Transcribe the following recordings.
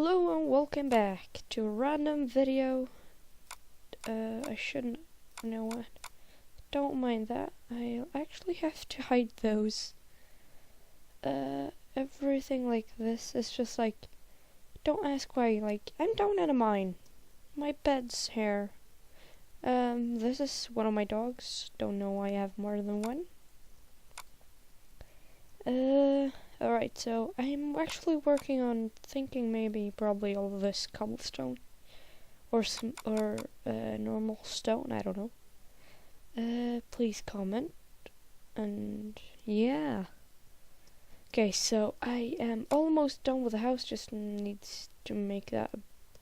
Hello and welcome back to a random video. I shouldn't know what. Don't mind that. I actually have to hide those. Everything like this is just like, don't ask why, like, I'm down in a mine. My bed's here. This is one of my dogs. Don't know why I have more than one. Alright, so I'm actually working on thinking probably all of this cobblestone or normal stone, I don't know. Please comment. And yeah. Okay, so I am almost done with the house, just needs to make that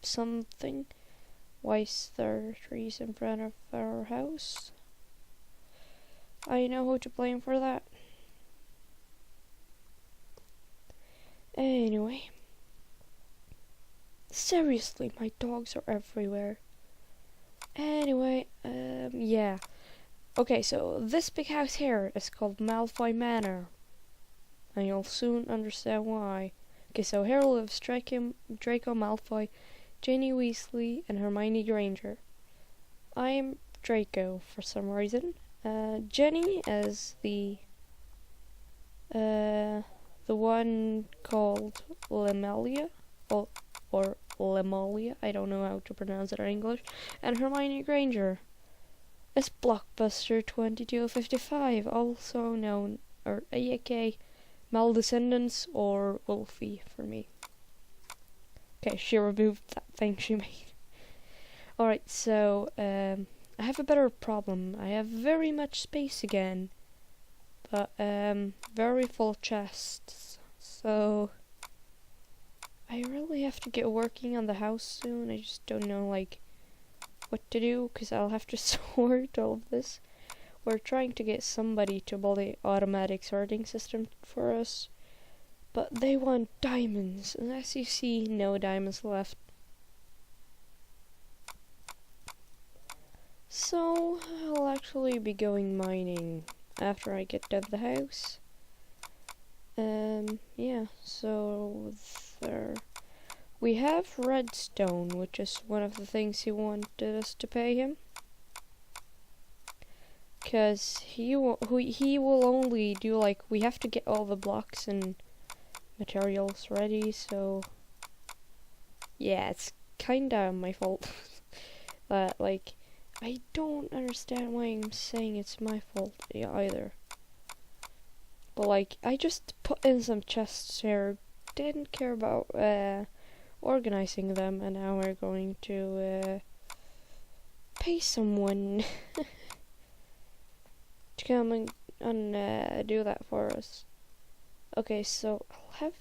something. Why is there trees in front of our house? I know who to blame for that. Anyway, seriously, my dogs are everywhere. Anyway, yeah. Okay, so this big house here is called Malfoy Manor, and you'll soon understand why. Okay, so here lives Draco Malfoy, Ginny Weasley, and Hermione Granger. I'm Draco for some reason. Ginny is the one called Lemuria, or Lemuria, I don't know how to pronounce it in English, and Hermione Granger is Blockbuster 2255, also known, or aka Maldescendants or Wolfie for me. Okay, she removed that thing she made. Alright, so, I have a better problem. I have very much space again, but very full chests, so I really have to get working on the house soon. I just don't know like what to do, because I'll have to sort all of this. We're trying to get somebody to build the automatic sorting system for us, but they want diamonds, and as you see, no diamonds left. So I'll actually be going mining after I get done the house. Yeah, so there. We have redstone, which is one of the things he wanted us to pay him. Because he will only do, like, we have to get all the blocks and materials ready, so yeah, it's kinda my fault. But, like, I don't understand why I'm saying it's my fault either. But, like, I just put in some chests here, didn't care about organizing them, and now we're going to pay someone to come and do that for us. Okay, so I'll have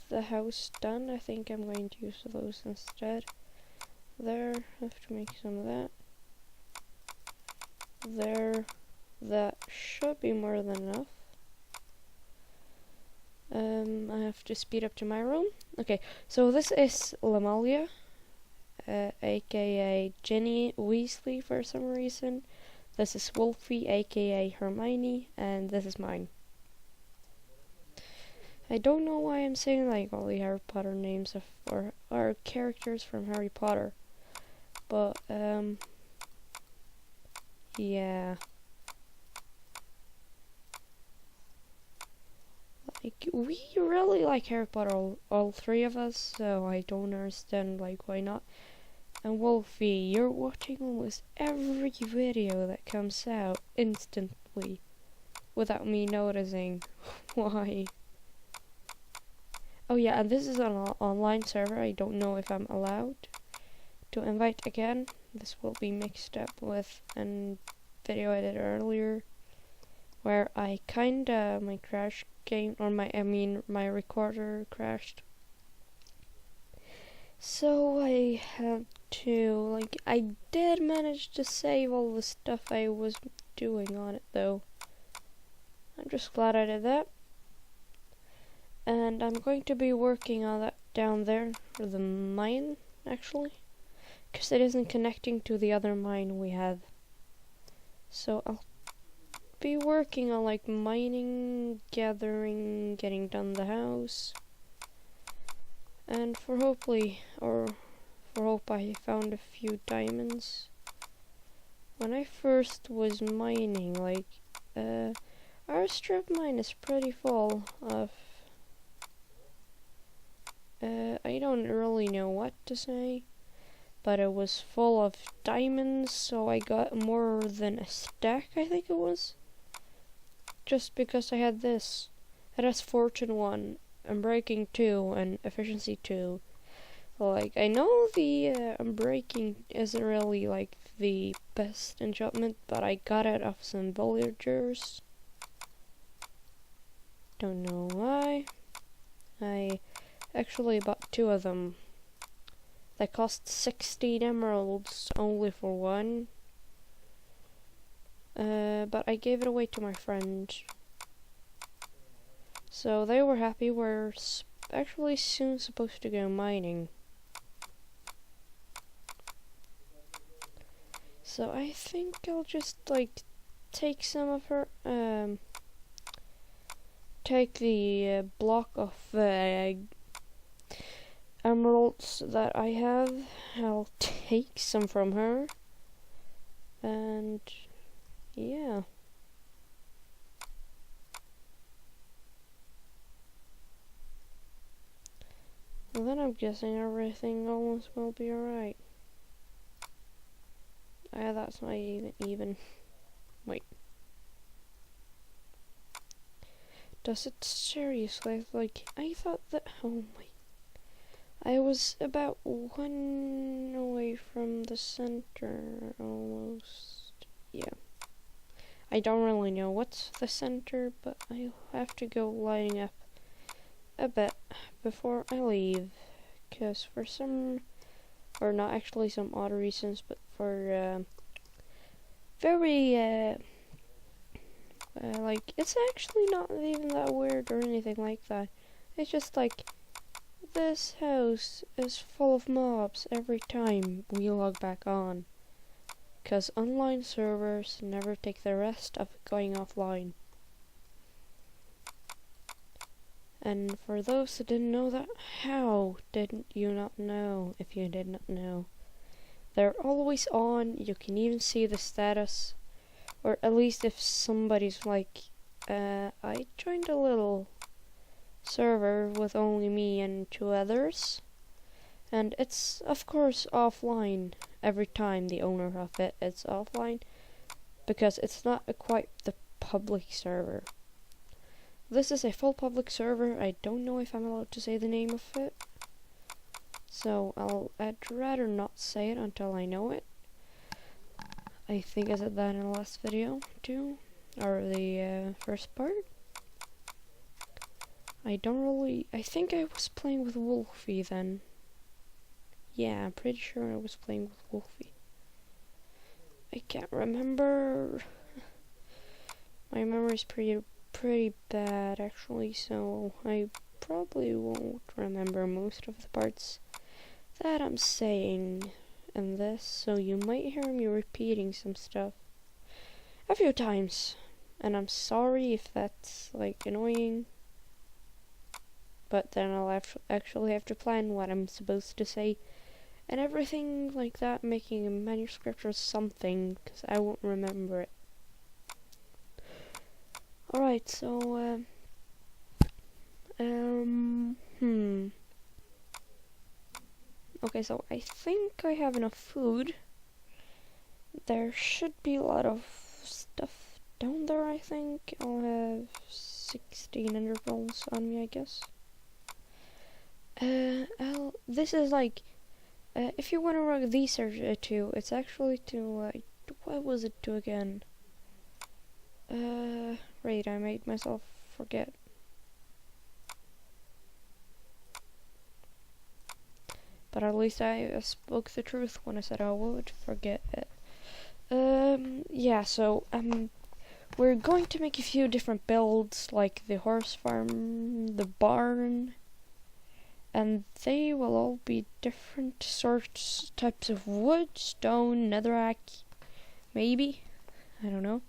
the house done. I think I'm going to use those instead. There, I have to make some of that. There, that should be more than enough. I have to speed up to my room. Okay, so this is Lemuria, aka Ginny Weasley for some reason. This is Wolfie, aka Hermione, and this is mine. I don't know why I'm saying like all the Harry Potter names or are characters from Harry Potter, but yeah. Like, we really like Harry Potter, all three of us, so I don't understand, like, why not. And Wolfie, you're watching almost every video that comes out instantly, without me noticing. Why? Oh yeah, and this is an online server. I don't know if I'm allowed to invite again. This will be mixed up with a video I did earlier, where I kinda, my crash game, or my recorder crashed. So I had to, like, I did manage to save all the stuff I was doing on it though. I'm just glad I did that. And I'm going to be working on that down there, for the mine, actually, because it isn't connecting to the other mine we have. So I'll be working on like mining, gathering, getting done the house, And for hope I found a few diamonds. When I first was mining, like, our strip mine is pretty full of, I don't really know what to say, but it was full of diamonds, so I got more than a stack, I think it was. Just because I had this. It has Fortune 1, Unbreaking 2, and Efficiency 2. Like, I know the Unbreaking isn't really, like, the best enchantment, but I got it off some villagers. Don't know why. I actually bought 2 of them. They cost 16 emeralds only for one. But I gave it away to my friend. So they were happy. We're actually soon supposed to go mining. So I think I'll just, like, take some of her, take the block of emeralds that I have. I'll take some from her. And yeah. Well, then I'm guessing everything almost will be alright. That's not even. Wait. Does it seriously? Like, I thought that. Oh my. I was about 1 away from the center, almost. Yeah. I don't really know what's the center, but I'll have to go lining up a bit before I leave. Because for some, or not actually some odd reasons, but for very, like, it's actually not even that weird or anything like that. It's just like, this house is full of mobs every time we log back on. Because online servers never take the rest of going offline. And for those that didn't know that, how didn't you not know if you did not know? They're always on, you can even see the status. Or at least if somebody's like, I joined a little server with only me and 2 others. And it's, of course, offline every time the owner of it is offline. Because it's not quite the public server. This is a full public server. I don't know if I'm allowed to say the name of it. So I'd rather not say it until I know it. I think I said that in the last video too, or the first part. I think I was playing with Wolfie then. Yeah, I'm pretty sure I was playing with Wolfie. I can't remember. My memory's pretty bad actually, so I probably won't remember most of the parts that I'm saying in this, so you might hear me repeating some stuff a few times, and I'm sorry if that's, like, annoying, but then I'll actually have to plan what I'm supposed to say and everything like that, making a manuscript or something, because I won't remember it. Alright, so, okay, so I think I have enough food. There should be a lot of stuff down there, I think. I'll have 1600 rolls on me, I guess. This is like, if you want to run these to, it's actually to, what was it to again? Right, I made myself forget. But at least I spoke the truth when I said I would forget it. Yeah, so, we're going to make a few different builds, like the horse farm, the barn, and they will all be different types of wood, stone, netherrack, maybe, I don't know.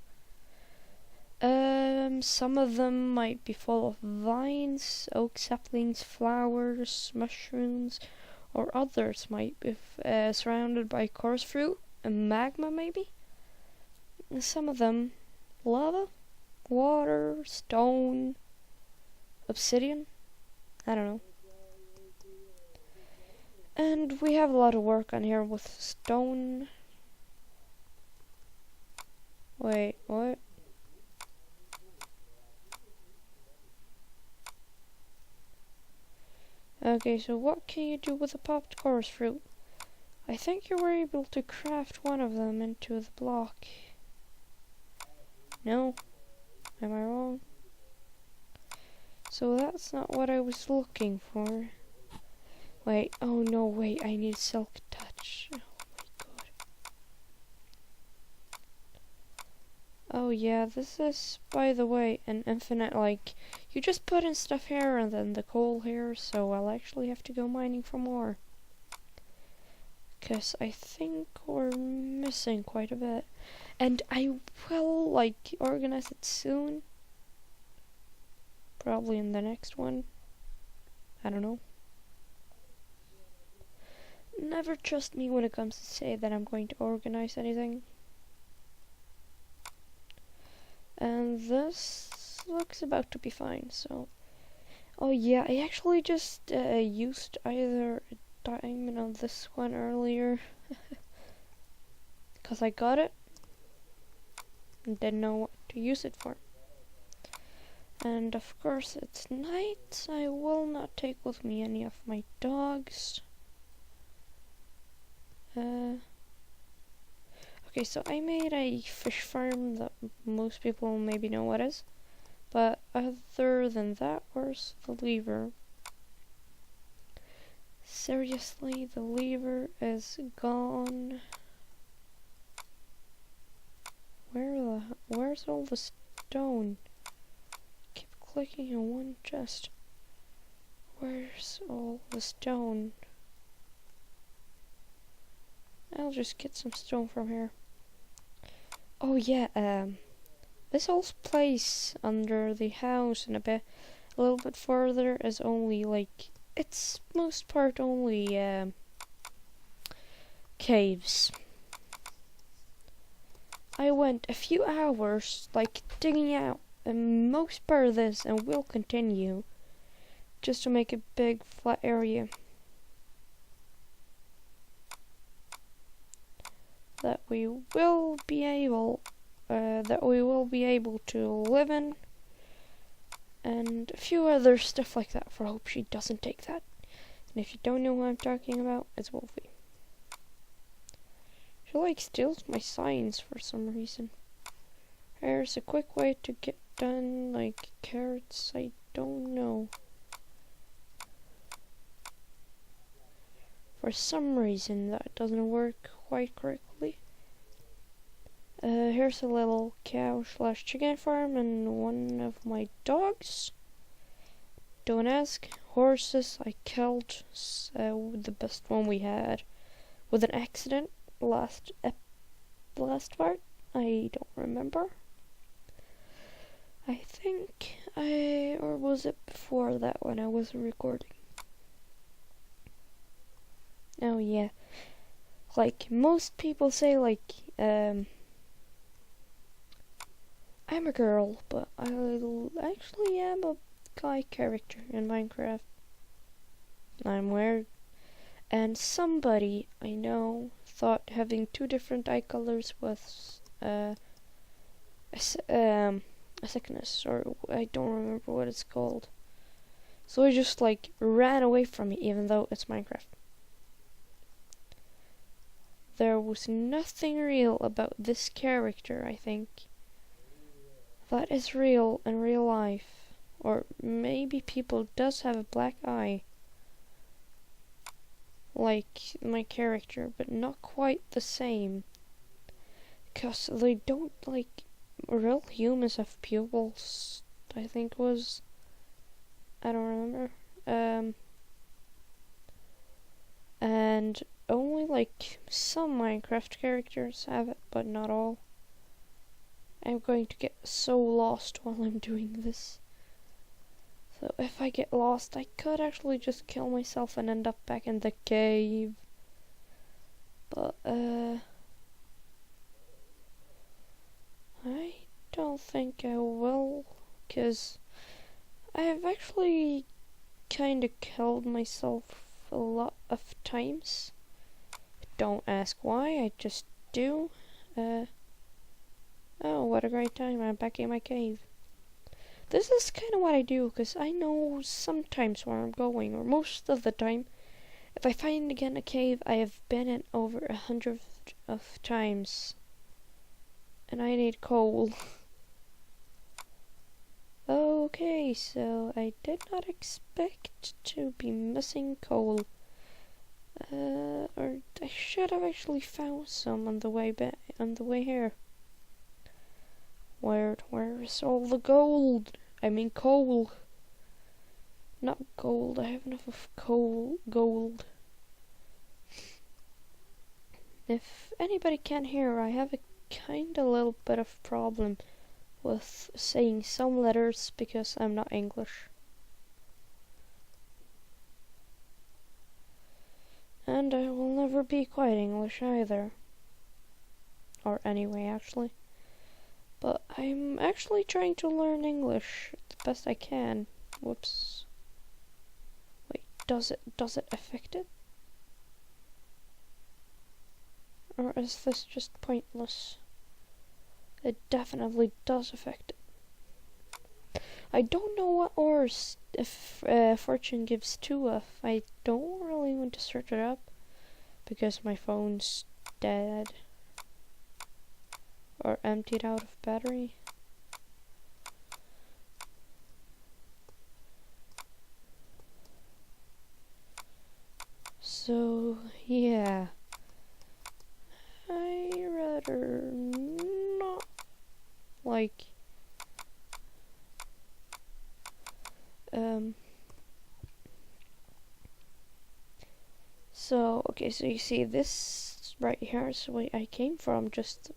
Some of them might be full of vines, oak saplings, flowers, mushrooms, or others might be surrounded by coarse fruit and magma, maybe. And some of them, lava, water, stone, obsidian. I don't know. And we have a lot of work on here with stone. Wait, what? Okay, so what can you do with a popped chorus fruit? I think you were able to craft one of them into the block. No? Am I wrong? So that's not what I was looking for. Wait, oh no, wait, I need silk touch. Oh my god. Oh yeah, this is, by the way, an infinite, like, you just put in stuff here and then the coal here, so I'll actually have to go mining for more. Because I think we're missing quite a bit. And I will, like, organize it soon. Probably in the next one. I don't know. Never trust me when it comes to say that I'm going to organize anything. And this looks about to be fine, so... Oh yeah, I actually just used either a diamond on this one earlier. Because I got it. And didn't know what to use it for. And of course it's night. I will not take with me any of my dogs. Okay, so I made a fish farm that most people maybe know what is. But other than that, where's the lever? Seriously, the lever is gone. Where's all the stone? Keep clicking on one chest. Where's all the stone? I'll just get some stone from here. Oh yeah, this whole place under the house and a little bit further is only like, it's most part only caves. I went a few hours like digging out most part of this and will continue just to make a big flat area that we will be able to live in, and a few other stuff like that, for hope she doesn't take that. And if you don't know what I'm talking about, it's Wolfie. She like steals my signs for some reason. There's a quick way to get done like carrots, I don't know. For some reason that doesn't work quite correctly. Here's a little cow/chicken farm and one of my dogs. Don't ask. Horses I killed, the best one we had with an accident last part. I don't remember. I think or was it before that when I wasn't recording? Oh yeah. Like most people say, like I'm a girl, but I actually am a guy character in Minecraft. I'm weird. And somebody I know thought having two different eye colors was a sickness, or I don't remember what it's called. So he just like ran away from me, even though it's Minecraft. There was nothing real about this character, I think. That is real in real life. Or maybe people does have a black eye. Like my character, but not quite the same. Because they don't, like, real humans have pupils, I think was. I don't remember. And only like some Minecraft characters have it, but not all. I'm going to get so lost while I'm doing this. So if I get lost, I could actually just kill myself and end up back in the cave. But, I don't think I will, because I've actually kind of killed myself a lot of times. Don't ask why, I just do. Oh, what a great time, I'm back in my cave. This is kind of what I do, because I know sometimes where I'm going, or most of the time. If I find again a cave I have been in over 100 of times, and I need coal. Okay, so I did not expect to be missing coal. Or I should have actually found some on the way back, on the way here. Where is all the gold? I mean coal. Not gold, I have enough of gold. If anybody can hear, I have a kinda little bit of problem with saying some letters because I'm not English. And I will never be quite English either. Or anyway, actually. But I'm actually trying to learn English the best I can. Whoops. Wait, does it affect it? Or is this just pointless? It definitely does affect it. I don't know what ores if Fortune gives 2 of. I don't really want to search it up because my phone's dead or emptied out of battery. So yeah, I rather not like so okay, so you see this right here is where I came from, just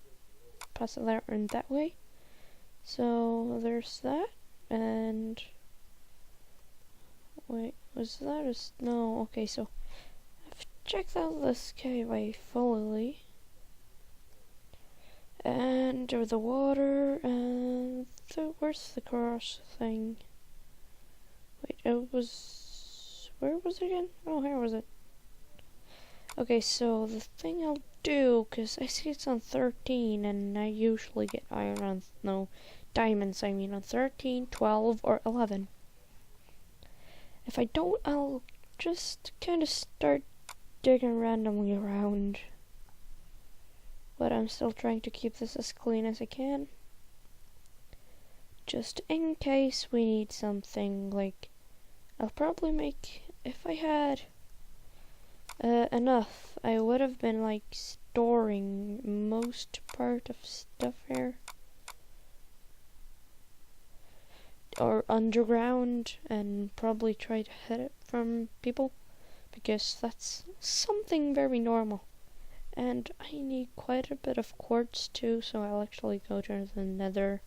past there and that way. So there's that, and wait, was that no, okay, so I've checked out this cave fully. And the water, and where's the cross thing? Wait, it was, where was it again? Oh, here was it. Okay, so the thing I'll do, because I see it's on 13, and I usually get iron on, no, diamonds, I mean, on 13, 12, or 11. If I don't, I'll just kind of start digging randomly around. But I'm still trying to keep this as clean as I can. Just in case we need something, like, I'll probably make, if I had enough, I would have been like storing most part of stuff here. Or underground, and probably try to hide it from people, because that's something very normal. And I need quite a bit of quartz too, so I'll actually go to the nether.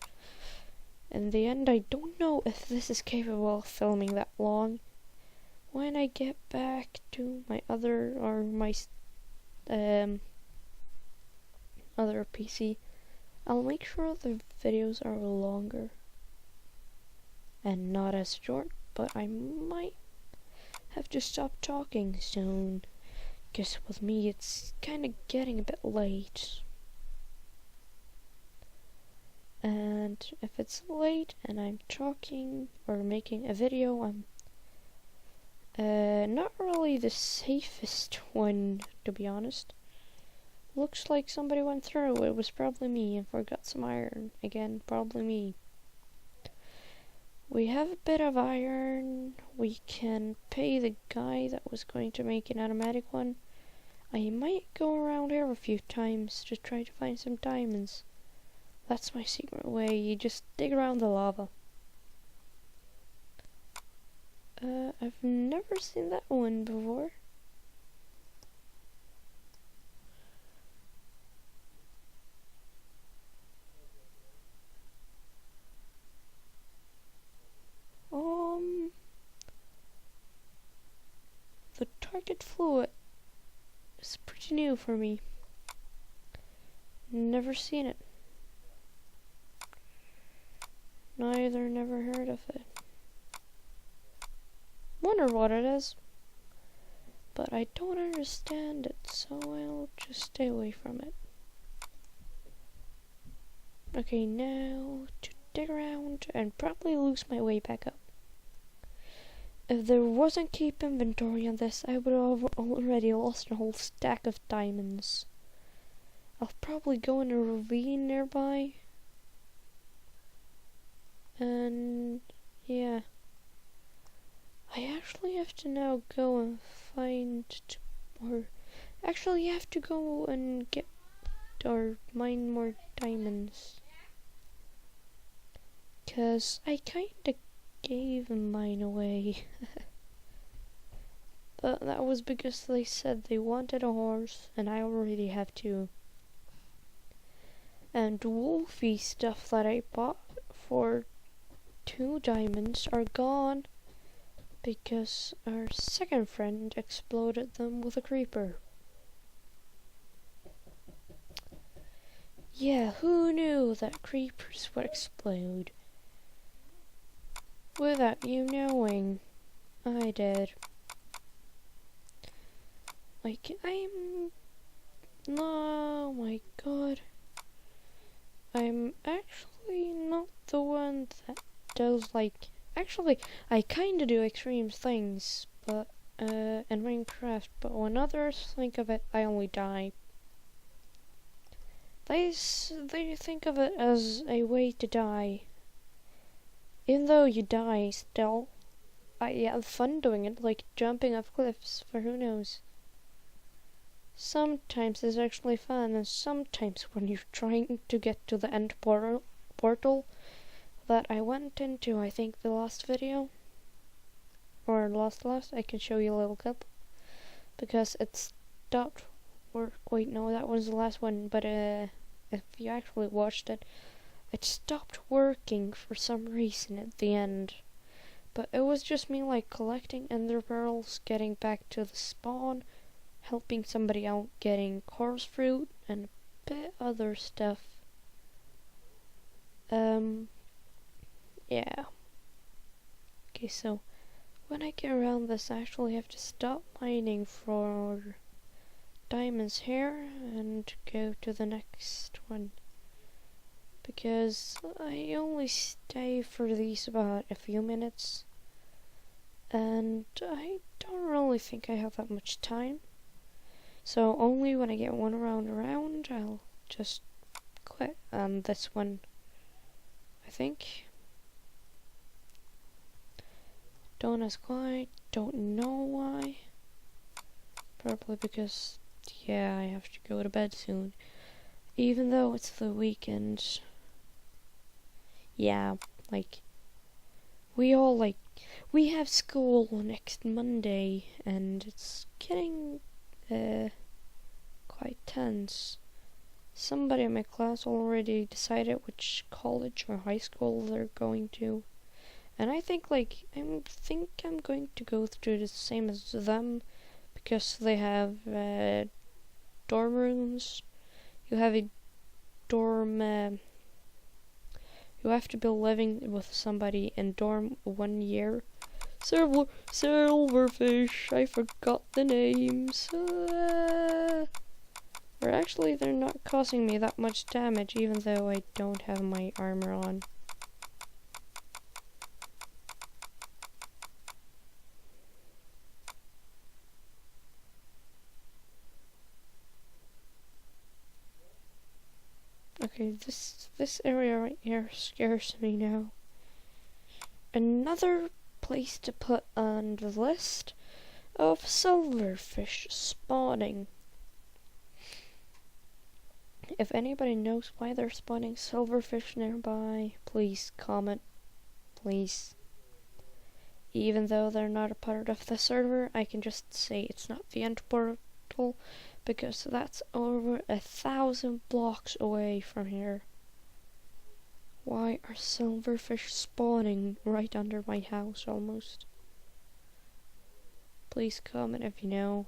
In the end, I don't know if this is capable of filming that long. When I get back to my other PC, I'll make sure the videos are longer and not as short, but I might have to stop talking soon, because with me it's kind of getting a bit late. And if it's late and I'm talking or making a video, I'm not really the safest one, to be honest. Looks like somebody went through. It was probably me and forgot some iron. Again, probably me. We have a bit of iron. We can pay the guy that was going to make an automatic one. I might go around here a few times to try to find some diamonds. That's my secret way. You just dig around the lava. I've never seen that one before. rocket fluid. It's pretty new for me. Never seen it. Never heard of it. Wonder what it is. But I don't understand it, so I'll just stay away from it. Okay, now to dig around and probably lose my way back up. If there wasn't keep inventory on this, I would have already lost a whole stack of diamonds. I'll probably go in a ravine nearby. And yeah. I actually have to now go and find more. Actually, you have to go and get or mine more diamonds. 'Cause I kinda gave mine away. But that was because they said they wanted a horse, and I already have two. And Wolfie stuff that I bought for 2 diamonds are gone because our second friend exploded them with a creeper. Yeah, who knew that creepers would explode? Without you knowing, I did. Like, oh my god. I'm actually not the one that does, like, actually, I kinda do extreme things, but, in Minecraft, but when others think of it, I only die. They think of it as a way to die. Even though you die, still, I have fun doing it, like jumping off cliffs, for who knows. Sometimes it's actually fun, and sometimes when you're trying to get to the end portal that I went into, I think the last video, or last, I can show you a little clip, because it stopped work. Wait, no, that was the last one, but if you actually watched it, it stopped working for some reason at the end. But it was just me, like, collecting ender pearls, getting back to the spawn, helping somebody out, getting coarse fruit, and a bit other stuff. Yeah. Okay, so when I get around this, I actually have to stop mining for diamonds here and go to the next one. Because I only stay for these about a few minutes. And I don't really think I have that much time. So only when I get one round around, I'll just quit on this one, I think. Don't ask why, don't know why. Probably because, yeah, I have to go to bed soon. Even though it's the weekend. Yeah, like, we have school next Monday, and it's getting, quite tense. Somebody in my class already decided which college or high school they're going to. And I think, like, I'm going to go through the same as them, because they have, dorm rooms. You have a dorm, you have to be living with somebody in dorm 1 year. Silverfish, I forgot the names. Or actually, they're not causing me that much damage, even though I don't have my armor on. Okay, this area right here scares me now. Another place to put on the list of silverfish spawning. If anybody knows why they're spawning silverfish nearby, please comment. Please. Even though they're not a part of the server, I can just say it's not the end portal, because that's over 1,000 blocks away from here. Why are silverfish spawning right under my house almost? please comment if you know.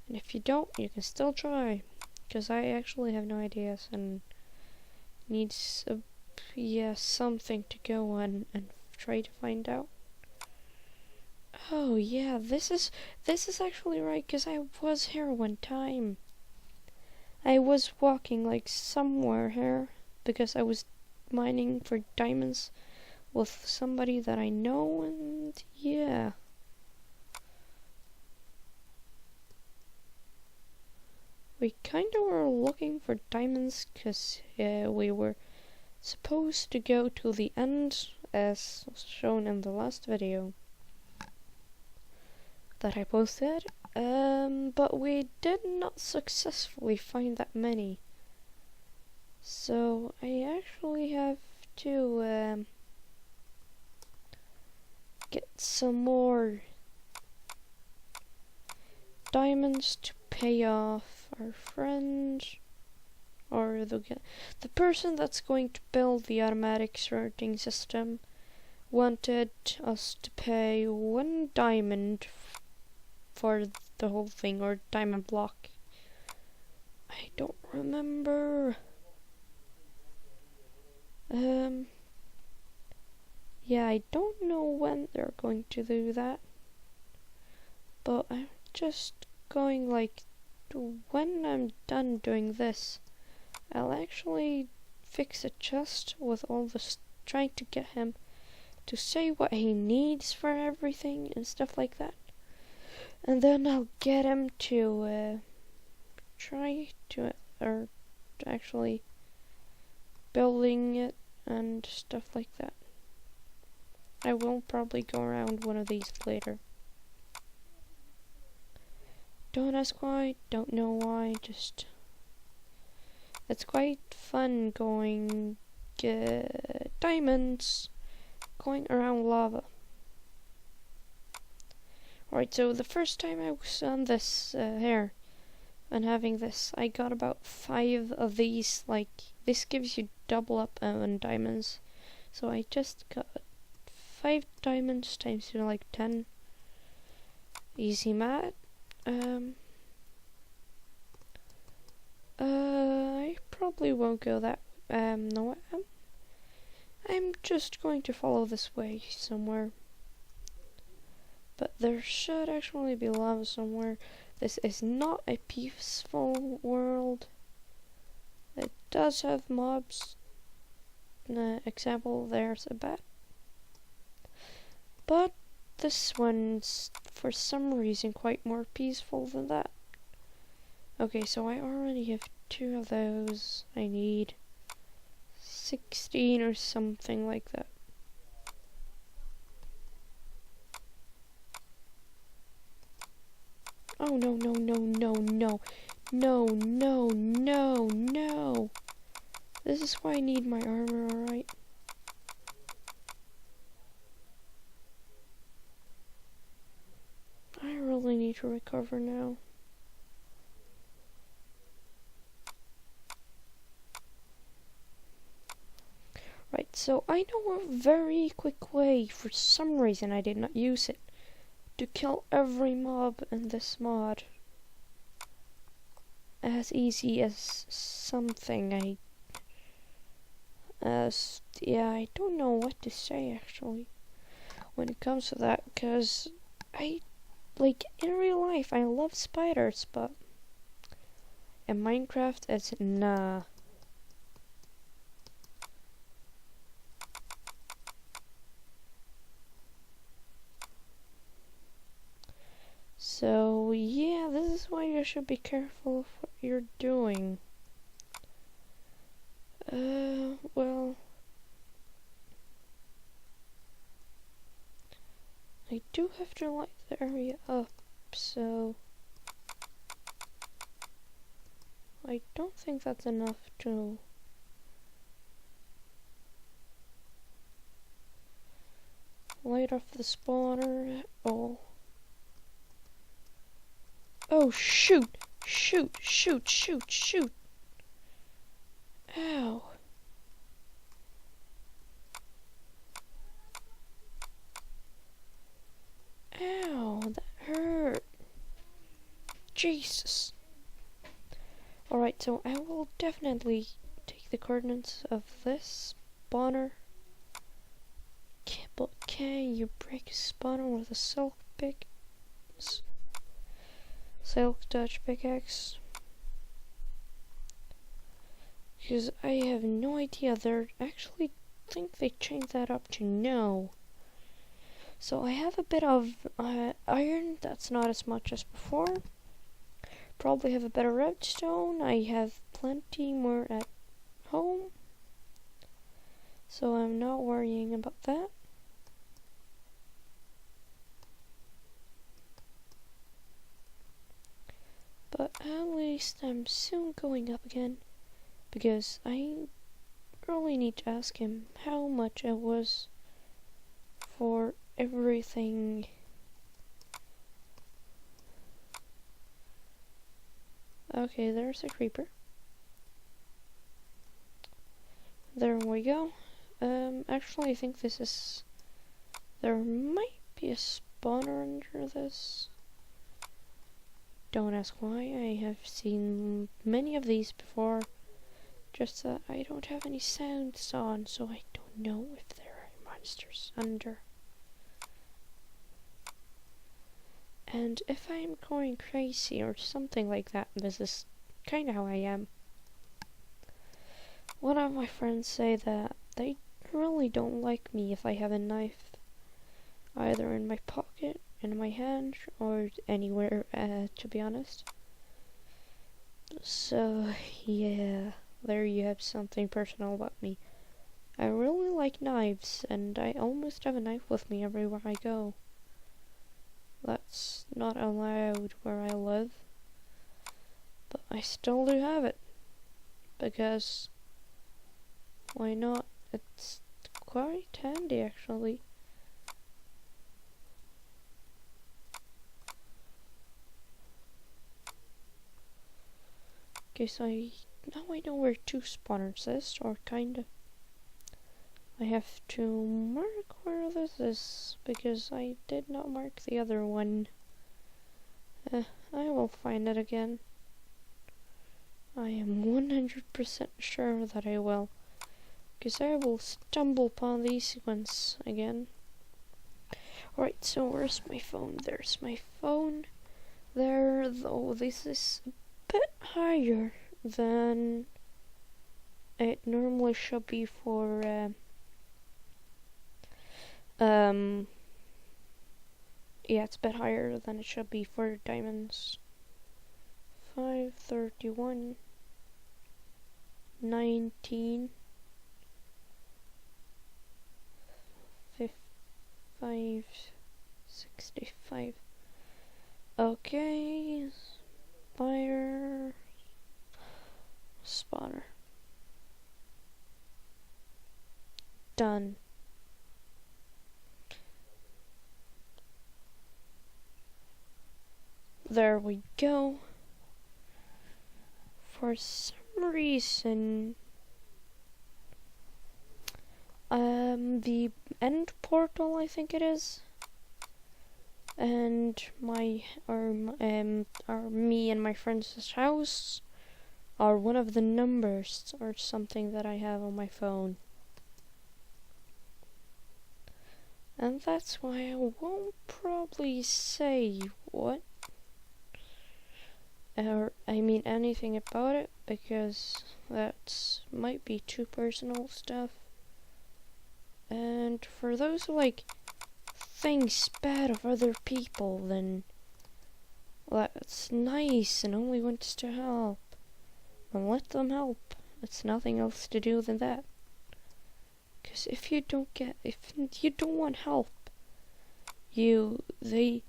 And if you don't, you can still try. Because I actually have no ideas and needs something to go on and try to find out. Oh yeah, this is actually right, because I was here one time. I was walking like somewhere here because I was mining for diamonds with somebody that I know, and yeah. We kinda were looking for diamonds because we were supposed to go to the end as shown in the last video that I posted, but we did not successfully find that many. So I actually have to get some more diamonds to pay off our friend, or the person that's going to build the automatic sorting system wanted us to pay 1 diamond for the whole thing, or diamond block. I don't remember. Yeah, I don't know when they're going to do that, but I'm just going like, when I'm done doing this, I'll actually fix a chest with all this, trying to get him to say what he needs for everything and stuff like that. And then I'll get him to try to, or actually building it and stuff like that. I will probably go around one of these later. Don't ask why, don't know why, just... It's quite fun going diamonds, going around lava. Alright, so the first time I was on this here, and having this, I got about 5 of these, like, this gives you double up on diamonds. So I just got 5 diamonds times, like 10. Easy math. I probably won't go that, no, I'm just going to follow this way somewhere. But there should actually be lava somewhere. This is not a peaceful world. It does have mobs. Example, there's a bat. But this one's, for some reason, quite more peaceful than that. Okay, so I already have 2 of those. I need 16 or something like that. Oh no, no, no, no, no. No, no, no, no. This is why I need my armor, alright? I really need to recover now. Right, so I know a very quick way, for some reason I did not use it, to kill every mob in this mod. As easy as something. Yeah, I don't know what to say actually when it comes to that, because like, in real life I love spiders, but in Minecraft it's nah. So yeah, this is why you should be careful of what you're doing. Well, I do have to light the area up, so I don't think that's enough to light off the spawner at all. Oh shoot! Shoot! Shoot! Shoot! Shoot! Ow! Ow! That Jesus. Alright, so I will definitely take the coordinates of this spawner. But can you break a spawner with a silk Dutch pickaxe? Because I have no idea. They're actually think they changed that up to no. So I have a bit of iron. That's not as much as before. Probably have a better redstone. I have plenty more at home, so I'm not worrying about that. But at least I'm soon going up again, because I really need to ask him how much it was for everything. Okay, there's a creeper. There we go. Actually I think this is... There might be a spawner under this. Don't ask why, I have seen many of these before. Just that I don't have any sounds on, so I don't know if there are monsters under. And if I'm going crazy or something like that, this is kinda how I am. One of my friends say that they really don't like me if I have a knife either in my pocket, in my hand, or anywhere, to be honest. So, yeah, there you have something personal about me. I really like knives, and I almost have a knife with me everywhere I go. That's not allowed where I live, but I still do have it, because why not? It's quite handy, actually. Okay, so now I know where 2 spawners is, or kinda. I have to mark where this is, because I did not mark the other one. I will find it again. I am 100% sure that I will, because I will stumble upon these once again. Alright, so where's my phone? There's my phone. There, though, this is a bit higher than it normally should be for, yeah, it's a bit higher than it should be for diamonds. 531, 19, 565. Okay, fire spawner. Done. There we go. For some reason, the end portal, I think it is, and me and my friend's house are one of the numbers or something that I have on my phone. And that's why I won't probably say what, or I mean anything about it, because that might be too personal stuff. And for those who like things bad of other people, then that's nice and only wants to help, then let them help. It's nothing else to do than that. Because if you don't want help, they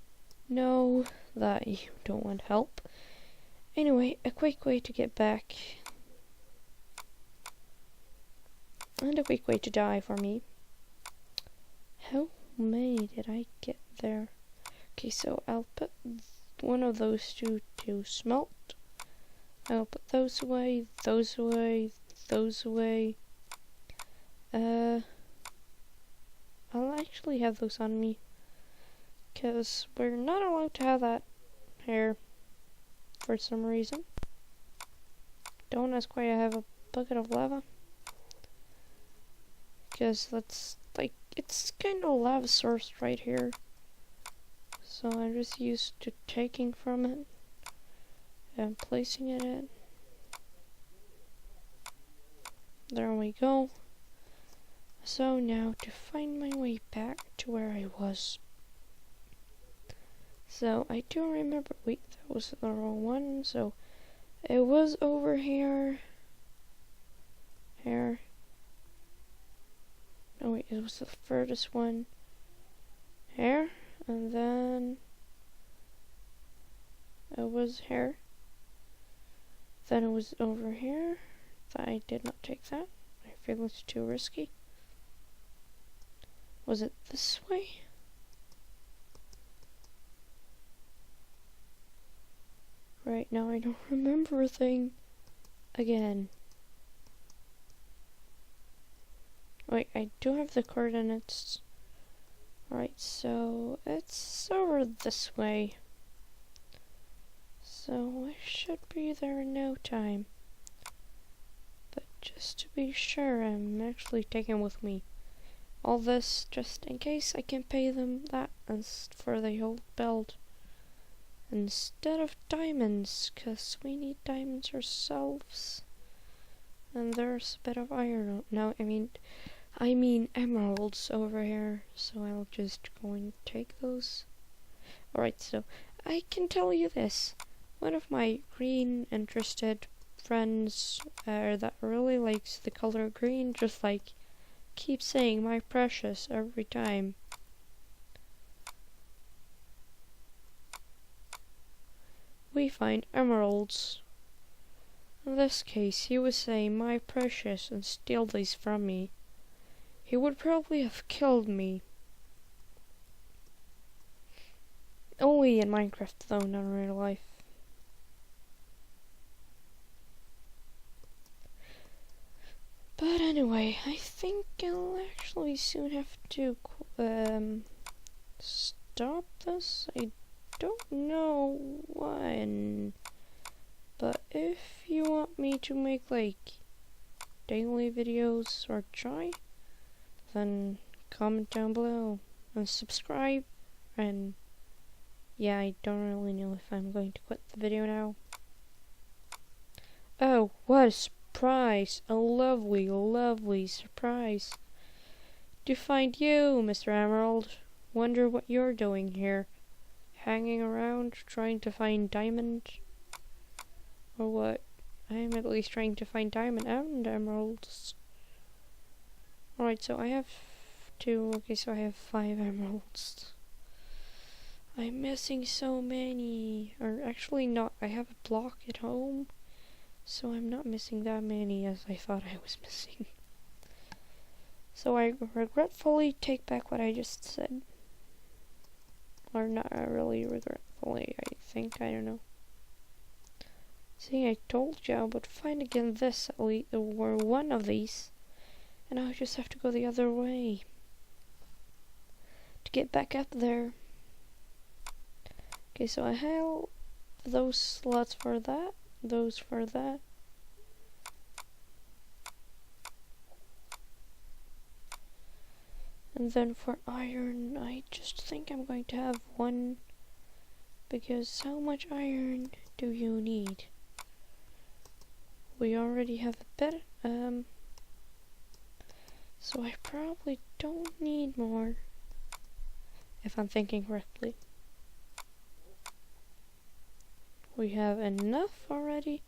know that you don't want help. Anyway, a quick way to get back, and a quick way to die for me. How many did I get there? Okay, so I'll put one of those two to smelt. I'll put those away, those away, those away. I'll actually have those on me, because we're not allowed to have that here. for some reason. Don't ask why I have a bucket of lava. Because that's like, it's kind of lava source right here. So I'm just used to taking from it and placing it in. There we go. So now to find my way back to where I was. So I do remember, wait, that was the wrong one. So it was over here. Here. Oh wait, it was the furthest one. Here. And then it was here. Then it was over here. I did not take that. I feel it's too risky. Was it this way? Right now I don't remember a thing. Again. Wait, I do have the coordinates. Right, so it's over this way. So I should be there in no time. But just to be sure, I'm actually taking with me all this just in case I can pay them that for the whole build. Instead of diamonds, because we need diamonds ourselves. And there's a bit of iron. No, I mean emeralds over here. So I'll just go and take those. Alright, so I can tell you this. One of my green interested friends that really likes the color green, just like keeps saying my precious every time. We find emeralds. In this case, he was saying my precious and steal these from me. He would probably have killed me. Only in Minecraft though, not in real life. But anyway, I think I'll actually soon have to stop this. I don't know when, but if you want me to make like daily videos or try, then comment down below and subscribe. And yeah, I don't really know if I'm going to quit the video now. Oh, what a surprise! A lovely, lovely surprise to find you, Mr. Emerald. Wonder what you're doing here. Hanging around, trying to find diamond? Or what? I'm at least trying to find diamond and emeralds. Alright, so I have so I have 5 emeralds. I'm missing so many. Or actually not, I have a block at home. So I'm not missing that many as I thought I was missing. So I regretfully take back what I just said. Or not really regretfully, I think, I don't know. See, I told you I would find again this, at least, or one of these. And I'll just have to go the other way to get back up there. Okay, so I have those slots for that, those for that. And then for iron, I just think I'm going to have 1, because how much iron do you need? We already have a bit, so I probably don't need more, if I'm thinking correctly. We have enough already,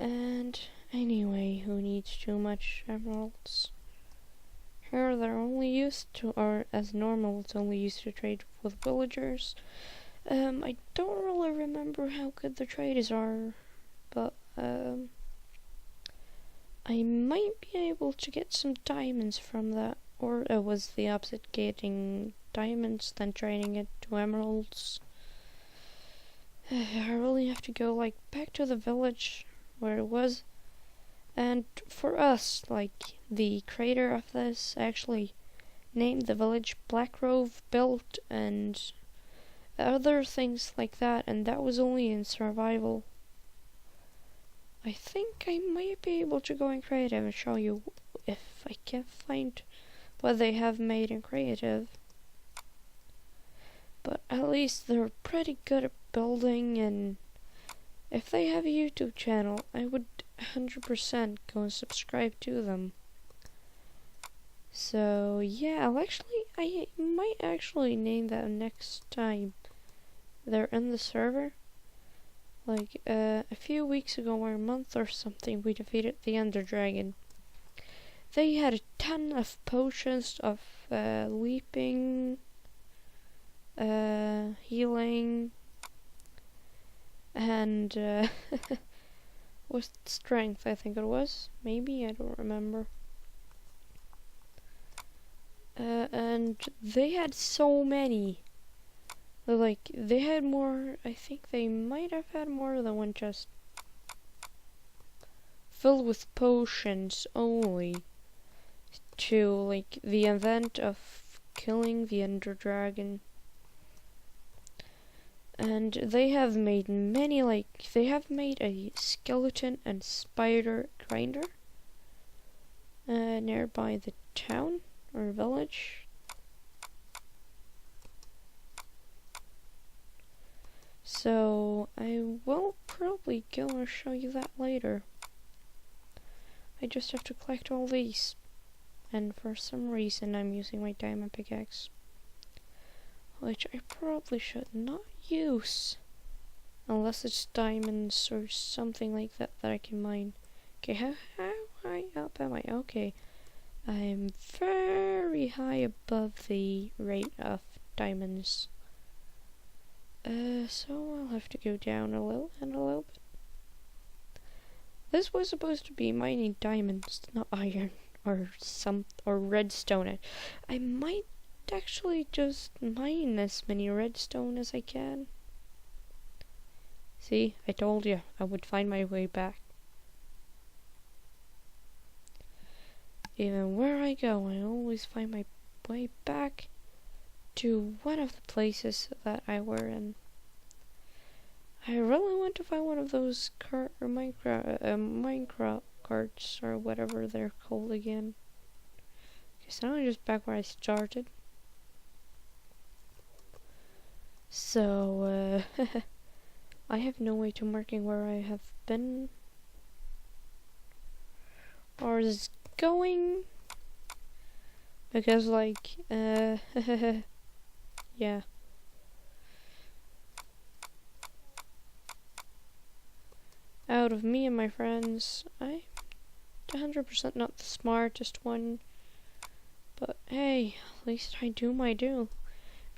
and anyway, who needs too much emeralds? Here they're only used to, or as normal, it's only used to trade with villagers. I don't really remember how good the trades are, but I might be able to get some diamonds from that, or it was the opposite, getting diamonds then trading it to emeralds. I really have to go like back to the village where it was. And for us, like the creator of this actually named the village Black Grove Built, and other things like that, and that was only in survival. I think I might be able to go in creative and show you if I can find what they have made in creative. But at least they're pretty good at building, and if they have a YouTube channel, I would 100% go and subscribe to them. So yeah, I might actually name that next time they're in the server. Like a few weeks ago or a month or something, we defeated the Ender Dragon. They had a ton of potions of leaping, healing, and with strength, I think it was. Maybe, I don't remember. And they had so many. Like, they had more, I think they might have had more than one chest filled with potions only to, like, the event of killing the Ender Dragon. And they have made many, like, they have made a skeleton and spider grinder nearby the town or village. So I will probably go and show you that later. I just have to collect all these, and for some reason I'm using my diamond pickaxe, which I probably should not use unless it's diamonds or something like that that I can mine. Okay, how high up am I? Okay, I'm very high above the rate of diamonds. So I'll have to go down a little bit. This was supposed to be mining diamonds, not iron or redstone. I might actually just mine as many redstone as I can. See, I told you I would find my way back. Even where I go, I always find my way back to one of the places that I were in. I really want to find one of those Minecraft carts or whatever they're called again. Okay, so now I'm just back where I started. So I have no way to marking where I have been or is going, because like yeah. Out of me and my friends, I'm 100% not the smartest one, but hey, at least I do my do.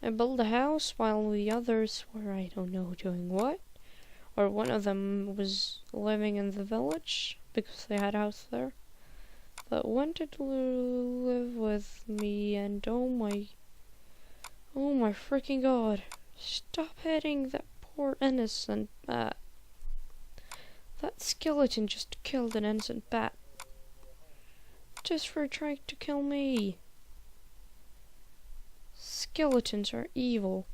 I built a house while the others were, I don't know, doing what? Or one of them was living in the village because they had a house there, but wanted to live with me, and oh my freaking god, stop hitting that poor innocent bat. That skeleton just killed an innocent bat. Just for trying to kill me. Skeletons are evil.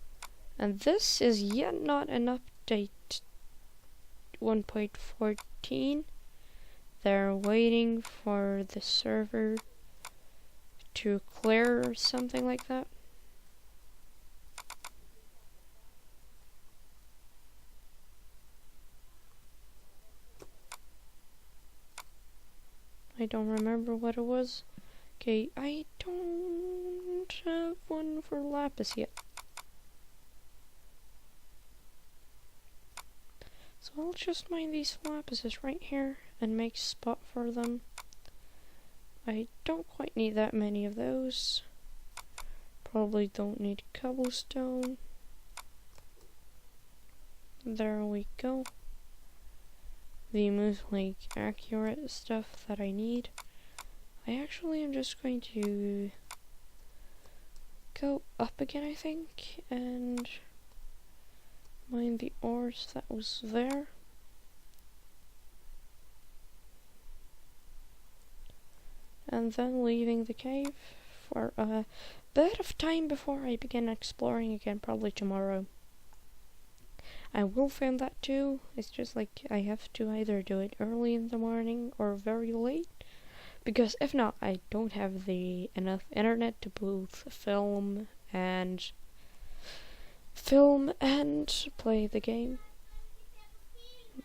And this is yet not an update 1.14. They're waiting for the server to clear or something like that. I don't remember what it was. Okay, I don't have one for lapis yet. So I'll just mine these lapises right here and make a spot for them. I don't quite need that many of those. Probably don't need cobblestone. There we go. The most like accurate stuff that I need. I actually am just going to go up again, I think, and mine the ores that was there. And then leaving the cave for a bit of time before I begin exploring again, probably tomorrow. I will film that too. It's just like I have to either do it early in the morning or very late. Because if not, I don't have the enough internet to both film and play the game.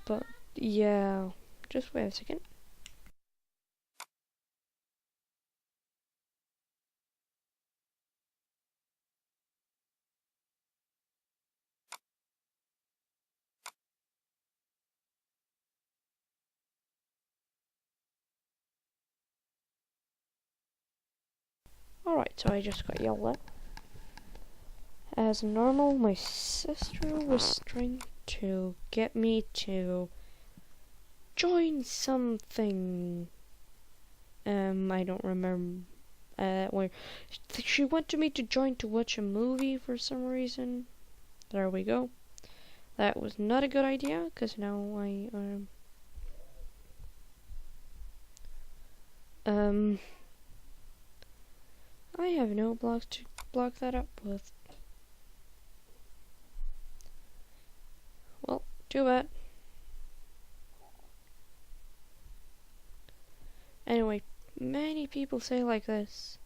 But yeah, just wait a second. Alright, so I just got yelled at. As normal, my sister was trying to get me to join something. I don't remember. Where she wanted me to join to watch a movie for some reason. There we go. That was not a good idea, because now I have no blocks to block that up with. Well, too bad. Anyway, many people say like this.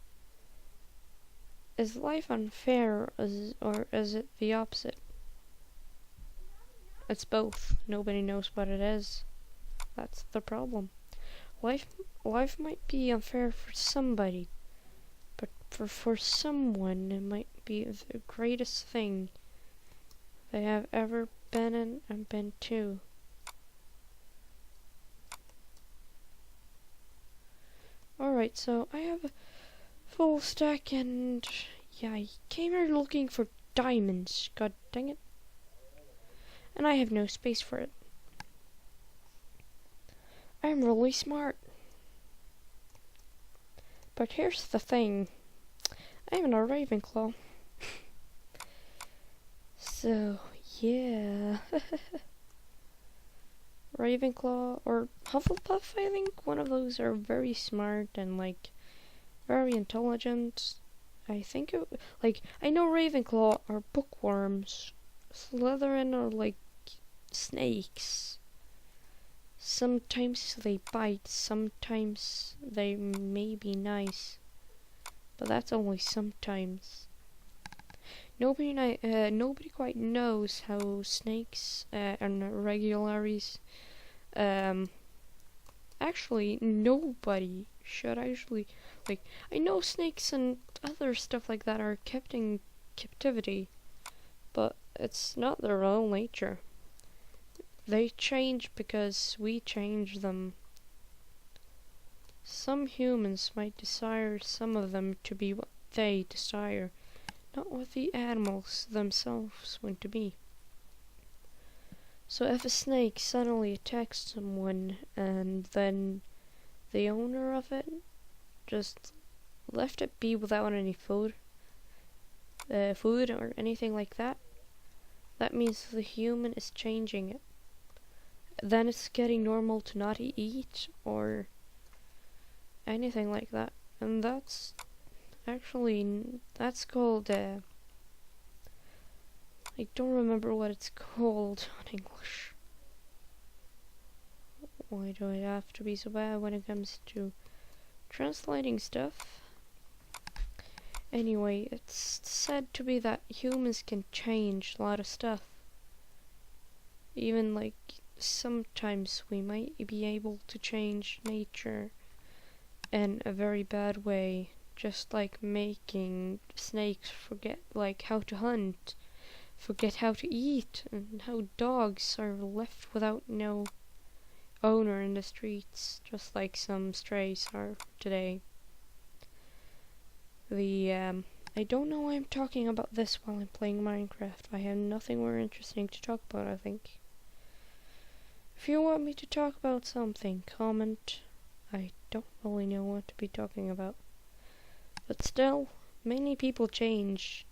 Is life unfair, or is it the opposite? It's both. Nobody knows what it is. That's the problem. Life might be unfair for somebody, but for someone it might be the greatest thing they have ever been in and been to. Alright, so I have a full stack, and yeah, I came here looking for diamonds. God dang it. And I have no space for it. I'm really smart. But here's the thing. I'm in a Ravenclaw. So, yeah. Ravenclaw or Hufflepuff, I think. One of those are very smart and, like, very intelligent. I think I know Ravenclaw are bookworms. Slytherin are like snakes. Sometimes they bite, sometimes they may be nice, but that's only sometimes. Nobody quite knows how snakes and regularies. Actually, nobody should actually like. I know snakes and other stuff like that are kept in captivity, but it's not their real nature. They change because we change them. Some humans might desire some of them to be what they desire, not what the animals themselves want to be. So if a snake suddenly attacks someone and then the owner of it just left it be without any food or anything like that, that means the human is changing it. Then it's getting normal to not eat or anything like that. And that's called, I don't remember what it's called in English. Why do I have to be so bad when it comes to translating stuff? Anyway, it's said to be that humans can change a lot of stuff. Even like sometimes we might be able to change nature in a very bad way, just like making snakes forget like how to hunt, forget how to eat, and how dogs are left without no owner in the streets, just like some strays are today. I don't know why I'm talking about this while I'm playing Minecraft. I have nothing more interesting to talk about, I think. If you want me to talk about something, comment. I don't really know what to be talking about. But still, many people change,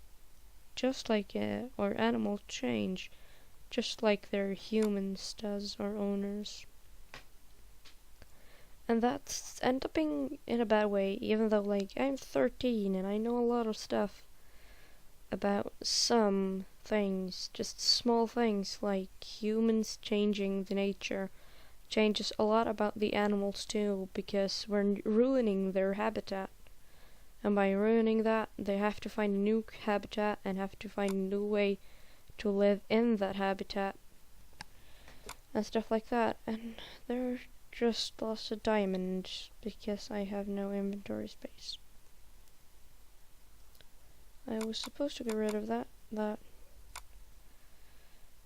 just like, or animals change, just like their humans does, or owners. And that's end up being in a bad way, even though, like, I'm 13 and I know a lot of stuff. about some things, just small things like humans changing the nature, changes a lot about the animals too, because we're ruining their habitat. And by ruining that, they have to find a new habitat and have to find a new way to live in that habitat and stuff like that. And they're just lost a diamond because I have no inventory space. I was supposed to get rid of that.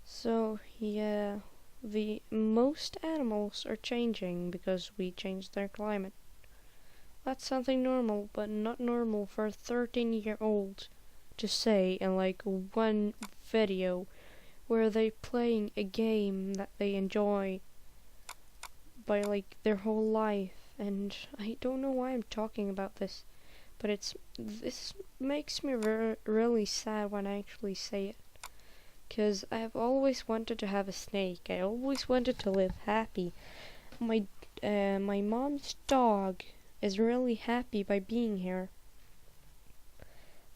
So yeah, the most animals are changing because we changed their climate. That's something normal, but not normal for a 13-year-old to say in like one video where they playing a game that they enjoy by like their whole life. And I don't know why I'm talking about this, but this makes me really sad when I actually say it. 'Cause I have always wanted to have a snake. I always wanted to live happy. My mom's dog is really happy by being here.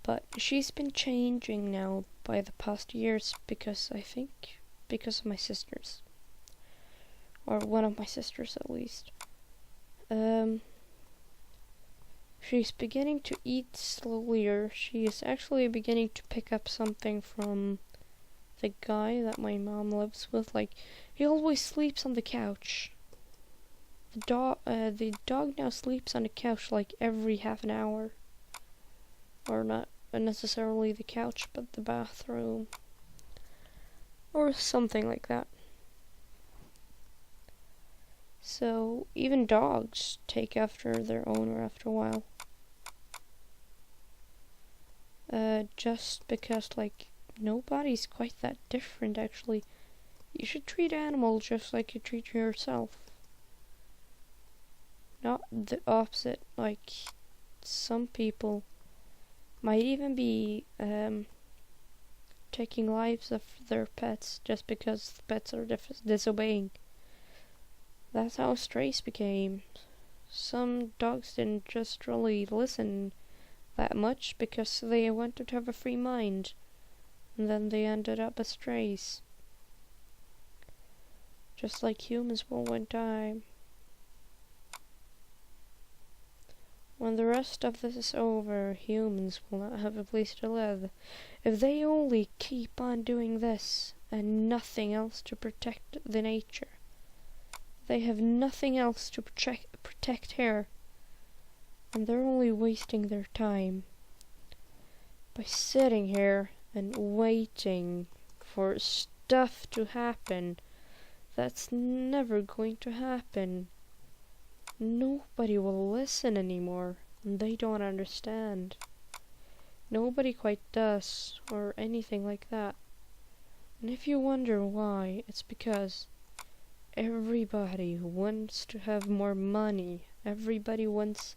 But she's been changing now by the past years because I think because of my sisters. Or one of my sisters at least. She's beginning to eat slowlier. She is actually beginning to pick up something from the guy that my mom lives with. Like, he always sleeps on the couch. The dog now sleeps on the couch like every half an hour. Or not necessarily the couch, but the bathroom. Or something like that. So, even dogs take after their owner after a while. Just because, like, nobody's quite that different, actually. You should treat animals just like you treat yourself. Not the opposite, like, some people might even be, taking lives of their pets just because the pets are disobeying. That's how strays became. Some dogs didn't just really listen that much because they wanted to have a free mind. And then they ended up as strays. Just like humans will one time. When the rest of this is over, humans will not have a place to live. If they only keep on doing this and nothing else to protect the nature. They have nothing else to protect here. And they're only wasting their time by sitting here and waiting for stuff to happen that's never going to happen. Nobody will listen anymore, and they don't understand. Nobody quite does, or anything like that. And if you wonder why, it's because everybody wants to have more money. Everybody wants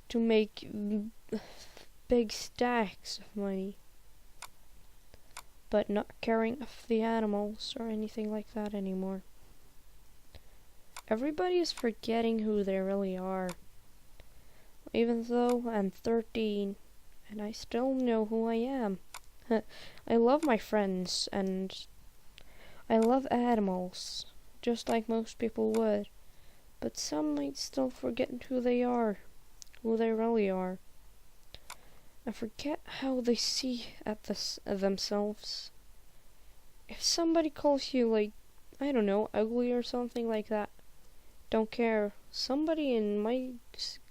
to make big stacks of money, but not caring of the animals or anything like that anymore. Everybody is forgetting who they really are. Even though I'm 13 and I still know who I am. I love my friends and I love animals, just like most people would. But some might still forget who they are, who they really are. I forget how they see at themselves. If somebody calls you, like, I don't know, ugly or something like that, don't care. Somebody in my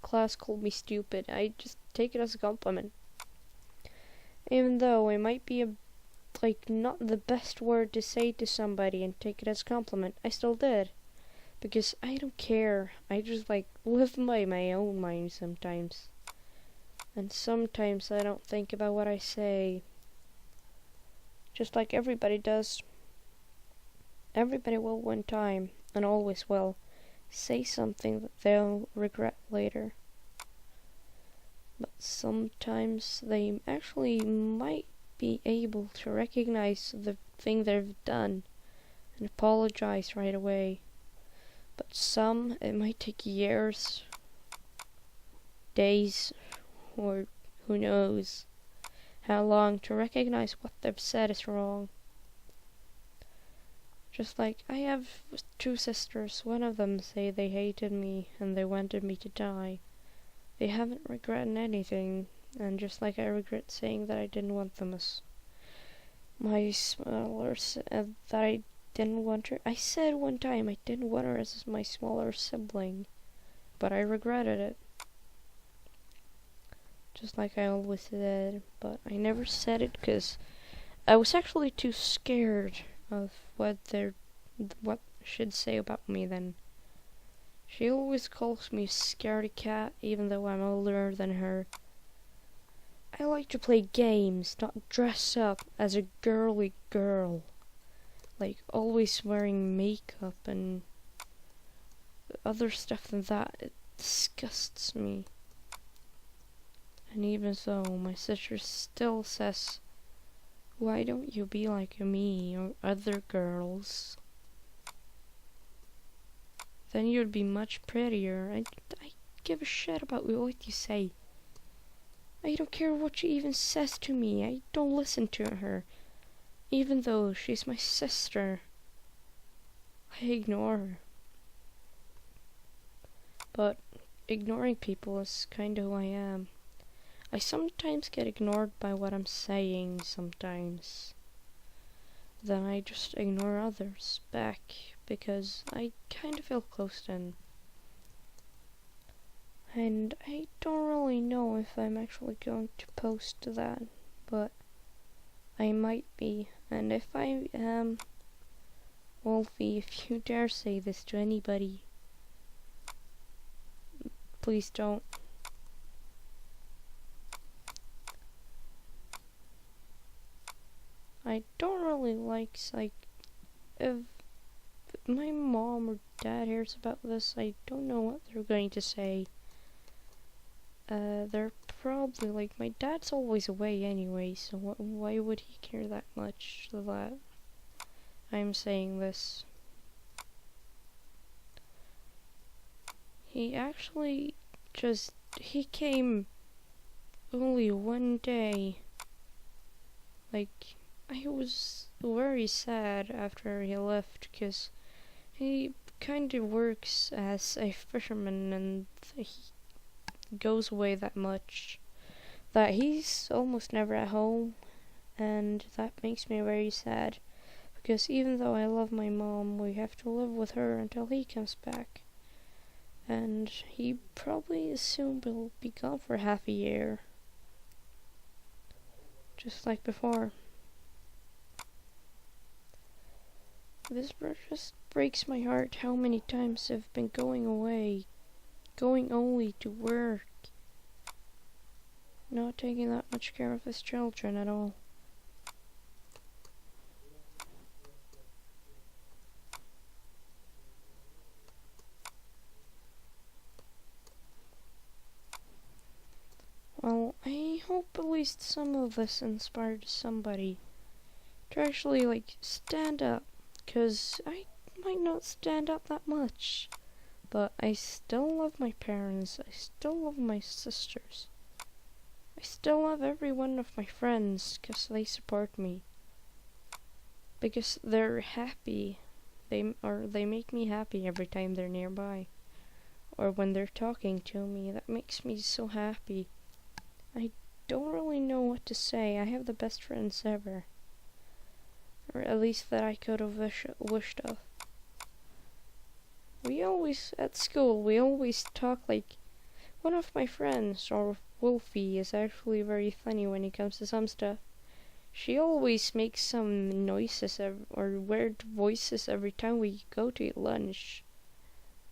class called me stupid. I just take it as a compliment. Even though it might be not the best word to say to somebody and take it as a compliment, I still did. Because I don't care. I just live by my own mind sometimes. And sometimes I don't think about what I say. Just like everybody does. Everybody will one time, and always will, say something that they'll regret later. But sometimes they actually might be able to recognize the thing they've done and apologize right away. But some, it might take years, days, or who knows how long to recognize what they've said is wrong. Just like I have two sisters, one of them say they hated me and they wanted me to die. They haven't regretted anything, and just like I regret saying that I didn't want them as my smaller that I didn't want her. I said one time I didn't want her as my smaller sibling, but I regretted it. Just like I always said, but I never said it because I was actually too scared of what she'd say about me then. She always calls me scaredy cat, even though I'm older than her. I like to play games, not dress up as a girly girl. Like always wearing makeup and other stuff than that. It disgusts me. And even so, my sister still says, why don't you be like me or other girls? Then you'd be much prettier. I give a shit about what you say. I don't care what she even says to me. I don't listen to her. Even though she's my sister, I ignore her. But ignoring people is kinda who I am. I sometimes get ignored by what I'm saying sometimes. Then I just ignore others back because I kinda feel close to them. And I don't really know if I'm actually going to post that, but I might be. And if I am, Wolfie, if you dare say this to anybody, please don't. I don't really like, if my mom or dad hears about this, I don't know what they're going to say. They're probably like, my dad's always away anyway, so why would he care that much that I'm saying this? He actually he came only one day. Like, I was very sad after he left, because he kind of works as a fisherman and he goes away that much that he's almost never at home, and that makes me very sad, because even though I love my mom, we have to live with her until he comes back, and he probably soon will be gone for half a year, just like before. This just breaks my heart how many times I've been going away, going only to work, not taking that much care of his children at all. Well, I hope at least some of this inspired somebody to actually, stand up, because I might not stand up that much, but I still love my parents, I still love my sisters, I still love every one of my friends, because they support me, because they're happy, they make me happy every time they're nearby, or when they're talking to me. That makes me so happy. I don't really know what to say. I have the best friends ever. Or at least that I could have wished of. At school, we always talk like, one of my friends, or Wolfie, is actually very funny when it comes to some stuff. She always makes some noises or weird voices every time we go to eat lunch.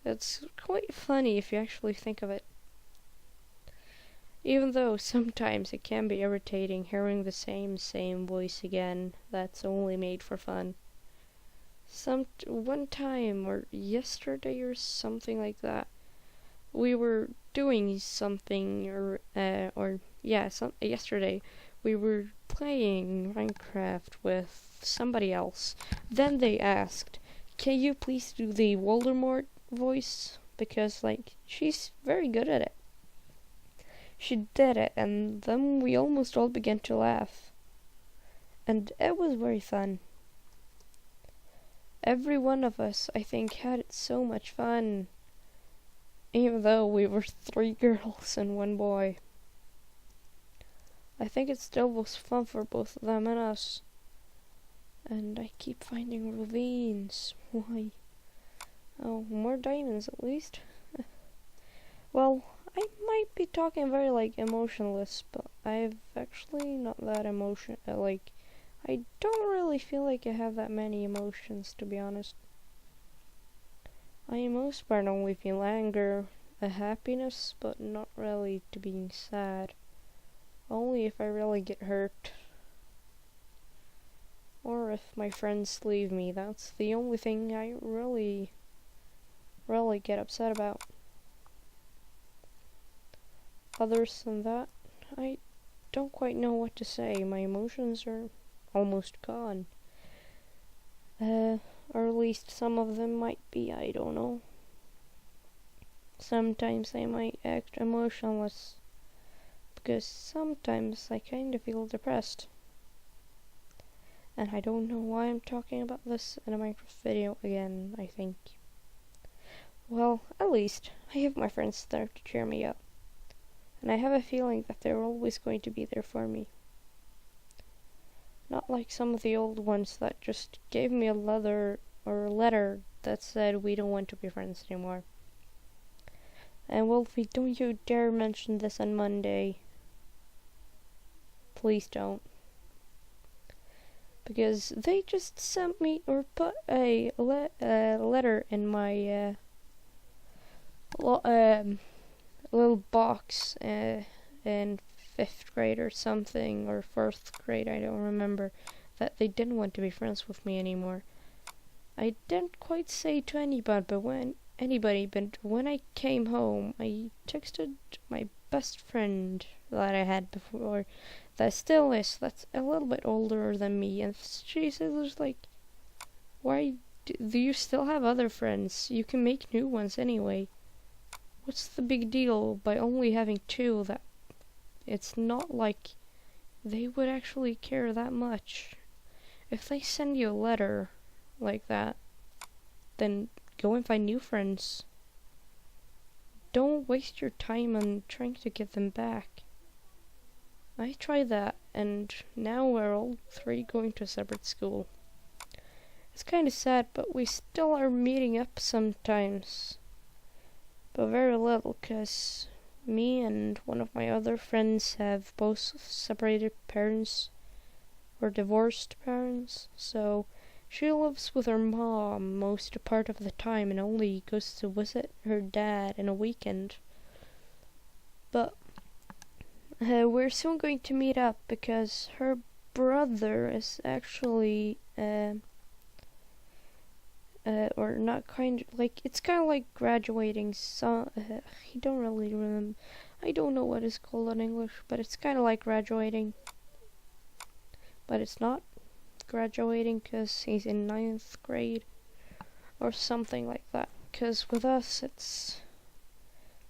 It's quite funny if you actually think of it. Even though sometimes it can be irritating hearing the same voice again that's only made for fun. One time, or yesterday or something like that, we were doing something, yesterday, we were playing Minecraft with somebody else. Then they asked, can you please do the Voldemort voice? Because, she's very good at it. she did it, and then we almost all began to laugh. And it was very fun. Every one of us, I think, had so much fun, even though we were 3 girls and 1 boy. I think it still was fun for both of them and us. And I keep finding ravines. Why? Oh, more diamonds at least. Well, I might be talking very, emotionless, but I've actually not that I don't really feel like I have that many emotions, to be honest. I most part only feel anger, a happiness, but not really to being sad. Only if I really get hurt. Or if my friends leave me, that's the only thing I really get upset about. Others than that, I don't quite know what to say. My emotions are almost gone. Or at least some of them might be, I don't know. Sometimes I might act emotionless, because sometimes I kind of feel depressed. And I don't know why I'm talking about this in a Minecraft video again, I think. Well, at least I have my friends there to cheer me up. And I have a feeling that they're always going to be there for me. Not like some of the old ones that just gave me a letter that said we don't want to be friends anymore. And Wolfie, don't you dare mention this on Monday. Please don't. Because they just sent me or put a letter in my little box in 5th grade or something, or 4th grade, I don't remember, that they didn't want to be friends with me anymore. I didn't quite say to anybody, but when I came home, I texted my best friend that I had before, that still is, that's a little bit older than me, and she says, why do you still have other friends? You can make new ones anyway. What's the big deal by only having 2? That it's not like they would actually care that much. If they send you a letter like that, then go and find new friends. Don't waste your time on trying to get them back. I tried that, and now we're all 3 going to a separate school. It's kind of sad, but we still are meeting up sometimes. But very little, cause me and one of my other friends have both separated parents or divorced parents, so she lives with her mom most part of the time and only goes to visit her dad in a weekend. But we're soon going to meet up because her brother is actually or not it's kind of like graduating. So he don't really remember. I don't know what it's called in English, but it's kind of like graduating. But it's not graduating because he's in 9th grade or something like that. Because with us, it's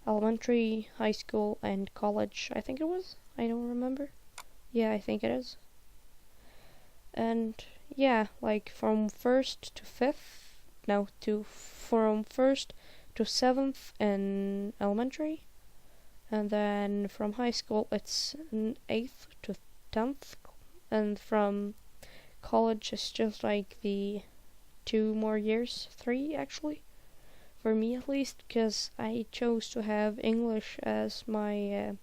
elementary, high school, and college. I think it was. I don't remember. Yeah, I think it is. And yeah, from 1st to 5th. No, from 1st to 7th in elementary, and then from high school it's 8th to 10th, and from college it's just the 2 more years, 3 actually, for me at least, because I chose to have English as my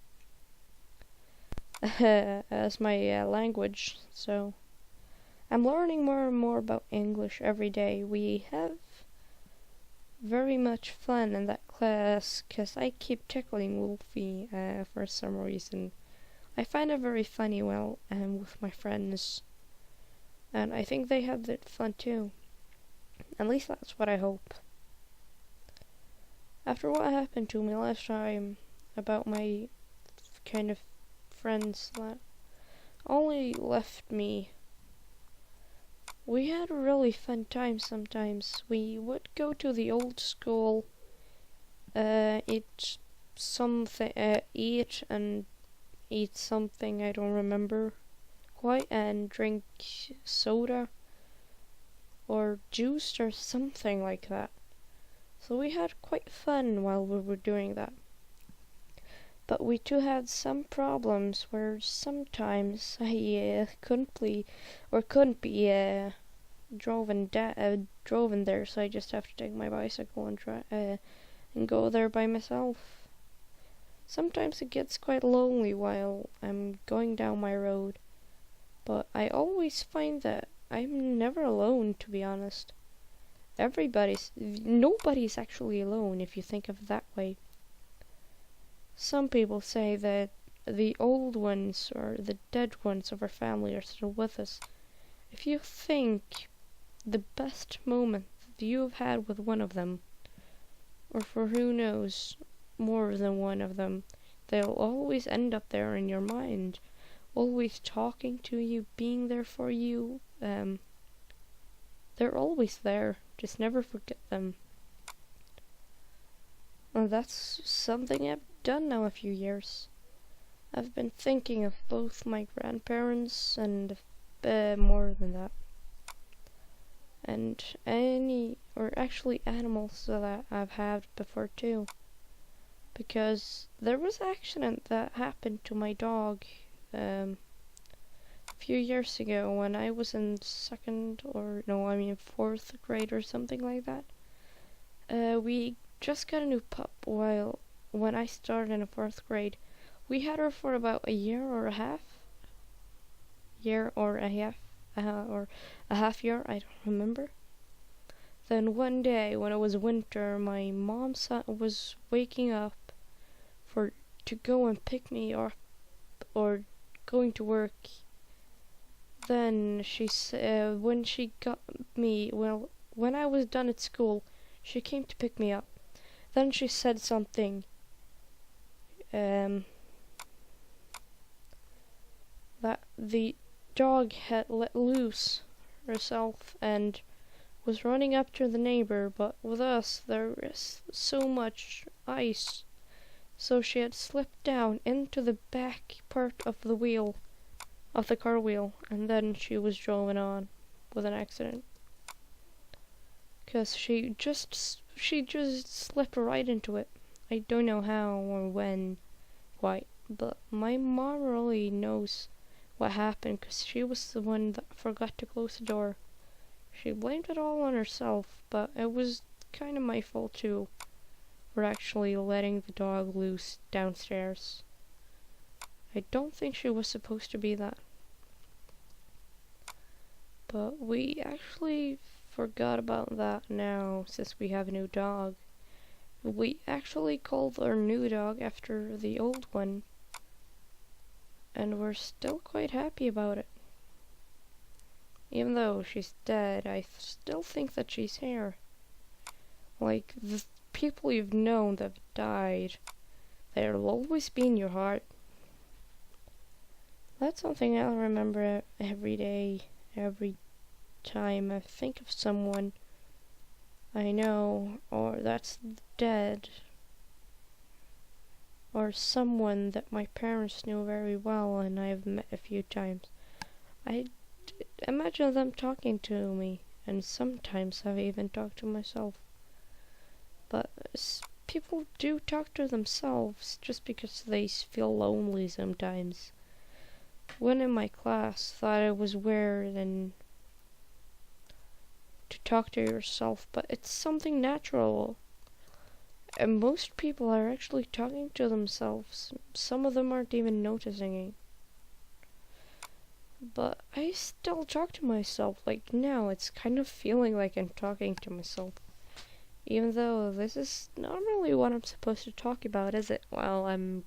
language, so I'm learning more and more about English every day. We have very much fun in that class, because I keep tickling Wolfie for some reason. I find it very funny with my friends, and I think they have that fun too. At least that's what I hope. After what happened to me last time about my kind of friends that only left me, we had a really fun time sometimes. We would go to the old school. It something, eat something I don't remember quite, and drink soda or juice or something like that. So we had quite fun while we were doing that. But we too had some problems where sometimes I couldn't be driven there, so I just have to take my bicycle and go there by myself. Sometimes it gets quite lonely while I'm going down my road, but I always find that I'm never alone, to be honest. Nobody's actually alone if you think of it that way. Some people say that the old ones or the dead ones of our family are still with us. If you think the best moment that you have had with one of them, or for who knows, more than one of them, they'll always end up there in your mind, always talking to you, being there for you. They're always there, just never forget them. And that's something I've done now a few years. I've been thinking of both my grandparents and more than that. And animals that I've had before too. Because there was an accident that happened to my dog a few years ago when I was in fourth grade or something like that. We just got a new pup when I started in fourth grade. We had her for about a year or a half, or a half year, I don't remember. Then one day when it was winter, my mom was waking up to go and pick me up or going to work. Then she said when she got me, when I was done at school, she came to pick me up. Then she said something that the dog had let loose herself and was running up to the neighbor, but with us there is so much ice, so she had slipped down into the back part of the car wheel, and then she was driven on with an accident. 'Cause she just slipped right into it. I don't know how or when quite, but my mom really knows what happened, 'cause she was the one that forgot to close the door. She blamed it all on herself, but it was kind of my fault too, for actually letting the dog loose downstairs. I don't think she was supposed to be that. But we actually forgot about that now, since we have a new dog. We actually called our new dog after the old one, and we're still quite happy about it. Even though she's dead, I still think that she's here. Like, the people you've known that have died, they'll always be in your heart. That's something I'll remember every day, every time I think of someone I know, or that's dead, or someone that my parents knew very well and I've met a few times. I imagine them talking to me, and sometimes I've even talked to myself. But people do talk to themselves just because they feel lonely sometimes. One in my class thought it was weird and to talk to yourself, but it's something natural. And most people are actually talking to themselves. Some of them aren't even noticing it. But I still talk to myself. Like now, it's kind of feeling like I'm talking to myself. Even though this is not really what I'm supposed to talk about, is it? While I'm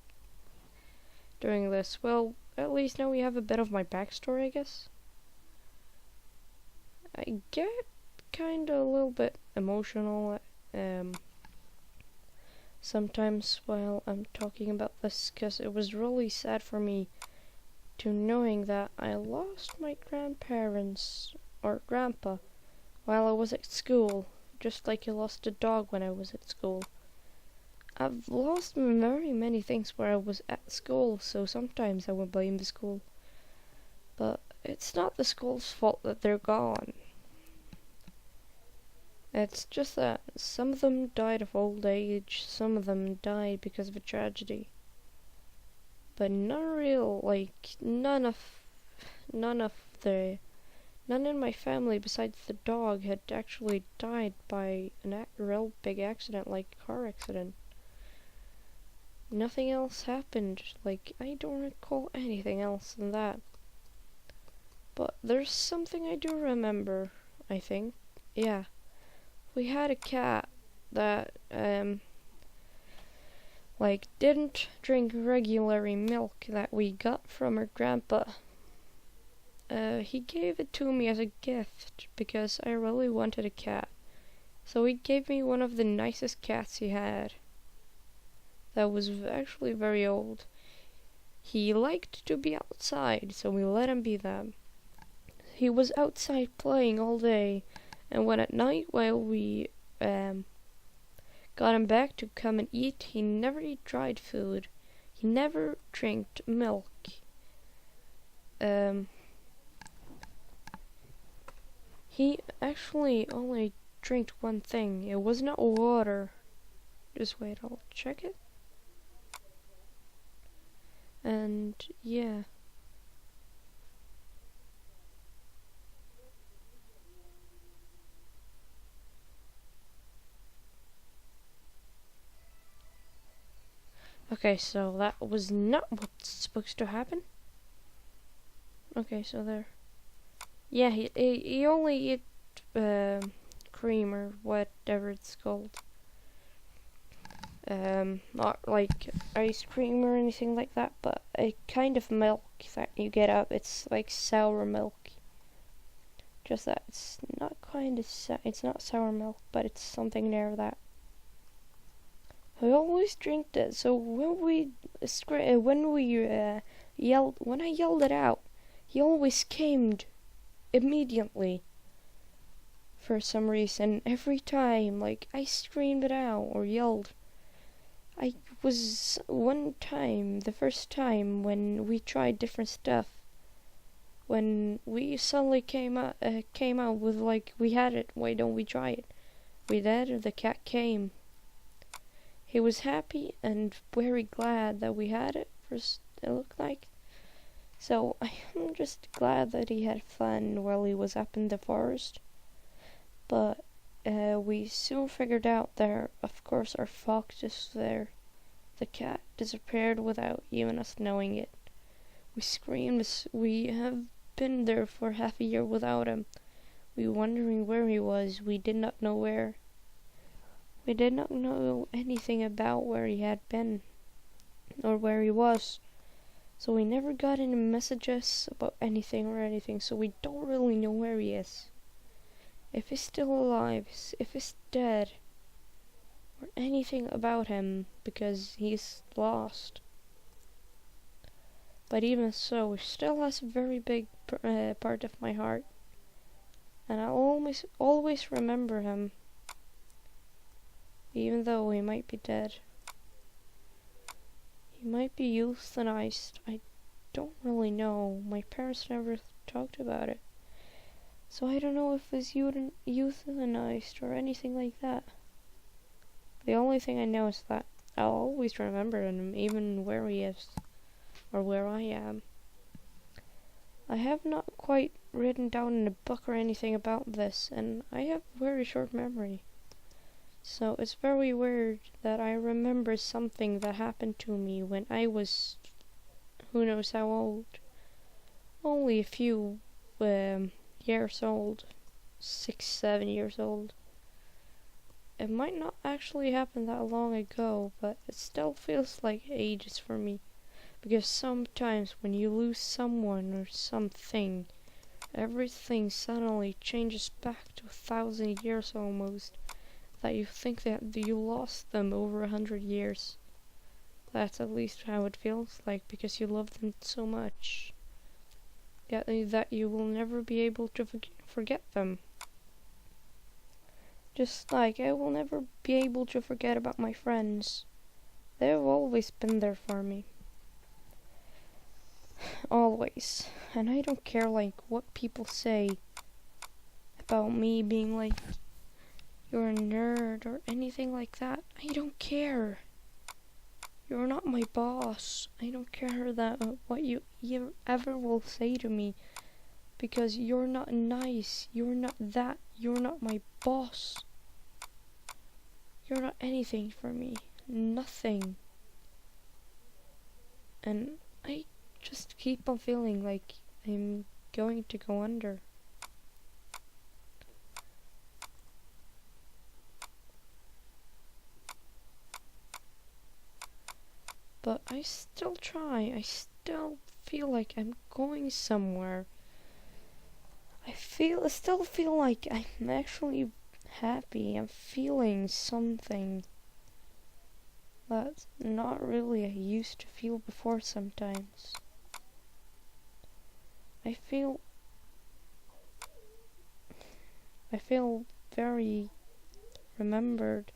doing this. Well, at least now we have a bit of my backstory, I guess. I get kinda a little bit emotional sometimes while I'm talking about this, because it was really sad for me to knowing that I lost my grandparents or grandpa while I was at school, just like I lost a dog when I was at school. I've lost very many things where I was at school, so sometimes I would blame the school. But it's not the school's fault that they're gone. It's just that some of them died of old age, some of them died because of a tragedy. But none in my family besides the dog had actually died by a real big accident, like a car accident. Nothing else happened. Like, I don't recall anything else than that. But there's something I do remember, I think. Yeah. We had a cat that, didn't drink regular milk that we got from her grandpa. He gave it to me as a gift because I really wanted a cat. So he gave me one of the nicest cats he had. That was actually very old. He liked to be outside, so we let him be that. He was outside playing all day, and when at night while we got him back to come and eat, he never ate dried food. He never drank milk. He actually only drank one thing. It was not water. Just wait, I'll check it. And yeah. Okay, so that was not what's supposed to happen. Okay, so there. Yeah, he only ate cream or whatever it's called. Not like ice cream or anything like that, but a kind of milk that you get up. It's like sour milk. Just that it's not it's not sour milk, but it's something near that. I always drink that. So when I yelled it out, he always came immediately. For some reason, every time, like I screamed it out or yelled. I was one time, the first time when we tried different stuff. When we suddenly came out with like, we had it, why don't we try it? We did, the cat came. He was happy and very glad that we had it, first it looked like. So I'm just glad that he had fun while he was up in the forest. But we soon figured out that, of course, our fox is there. The cat disappeared without even us knowing it. We screamed. We have been there for half a year without him. We were wondering where he was. We did not know where. We did not know anything about where he had been or where he was. So we never got any messages about anything, so we don't really know where he is. If he's still alive, if he's dead, or anything about him, because he's lost. But even so, he still has a very big part of my heart. And I'll always remember him, even though he might be dead. He might be euthanized. I don't really know. My parents never talked about it. So I don't know if he's euthanized or anything like that. The only thing I know is that I'll always remember him, even where he is, or where I am. I have not quite written down in a book or anything about this, and I have very short memory. So it's very weird that I remember something that happened to me when I was, who knows how old, only a few years old, 6, 7 years old. It might not actually happen that long ago, but it still feels like ages for me. Because sometimes when you lose someone or something, everything suddenly changes back to 1,000 years almost. That you think that you lost them over 100 years. That's at least how it feels like, because you love them so much. Yet that you will never be able to forget them. Just like I will never be able to forget about my friends. They've always been there for me. Always. And I don't care, like, what people say about me being like, you're a nerd or anything like that. I don't care. You're not my boss. I don't care that what you ever will say to me, because you're not nice. You're not that. You're not my boss. You're not anything for me. Nothing. And I just keep on feeling like I'm going to go under. But I still try. I still feel like I'm going somewhere. I still feel like I'm actually happy. I'm feeling something that's not really I used to feel before sometimes. I feel very remembered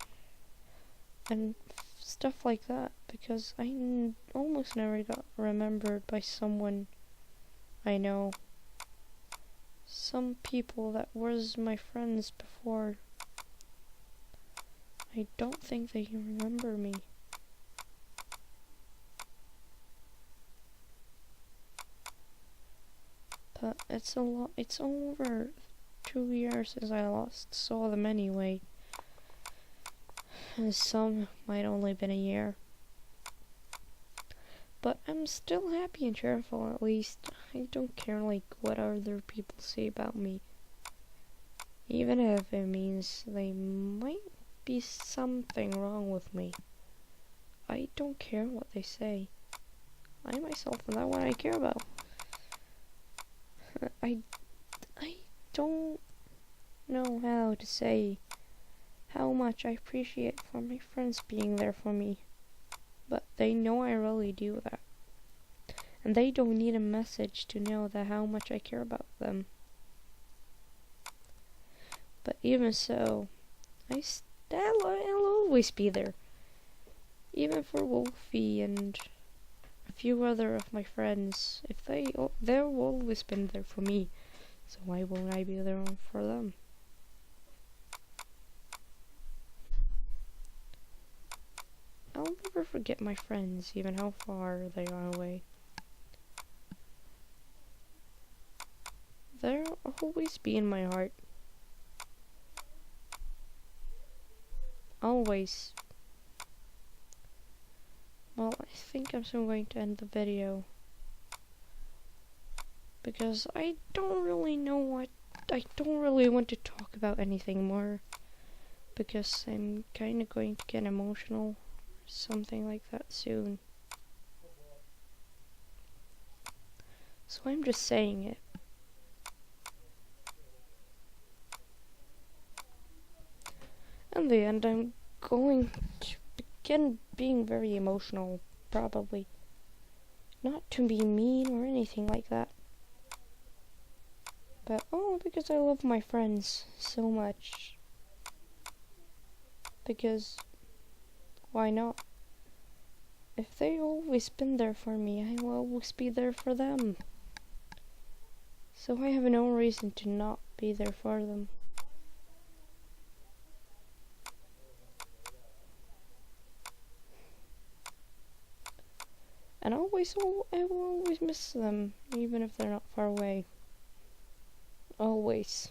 and stuff like that, because I almost never got remembered by someone I know. Some people that was my friends before, I don't think they remember me. But it's over 2 years since I last saw them anyway. And some might only been a year. But I'm still happy and cheerful, at least. I don't care like what other people say about me. Even if it means they might be something wrong with me. I don't care what they say. I myself am that one I care about. I don't know how to say how much I appreciate for my friends being there for me. But they know I really do that. And they don't need a message to know that how much I care about them. But even so, I'll always be there. Even for Wolfie and a few other of my friends. If they've always been there for me. So why won't I be there for them? I'll never forget my friends, even how far they are away. They'll always be in my heart. Always. Well, I think I'm soon going to end the video. Because I don't really want to talk about anything more. Because I'm kind of going to get emotional. Something like that soon. So I'm just saying it. In the end, I'm going to begin being very emotional, probably. Not to be mean or anything like that. But, because I love my friends so much. Because, why not? If they've always been there for me, I will always be there for them. So I have no reason to not be there for them. And I will always miss them, even if they're not far away. Always.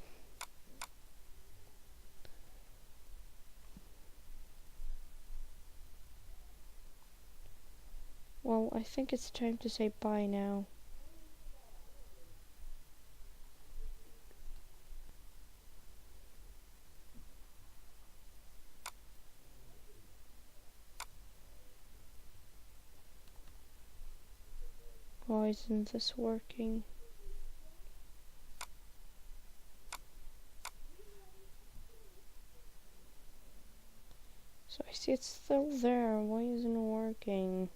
Well, I think it's time to say bye now. Why isn't this working? So I see it's still there. Why isn't it working?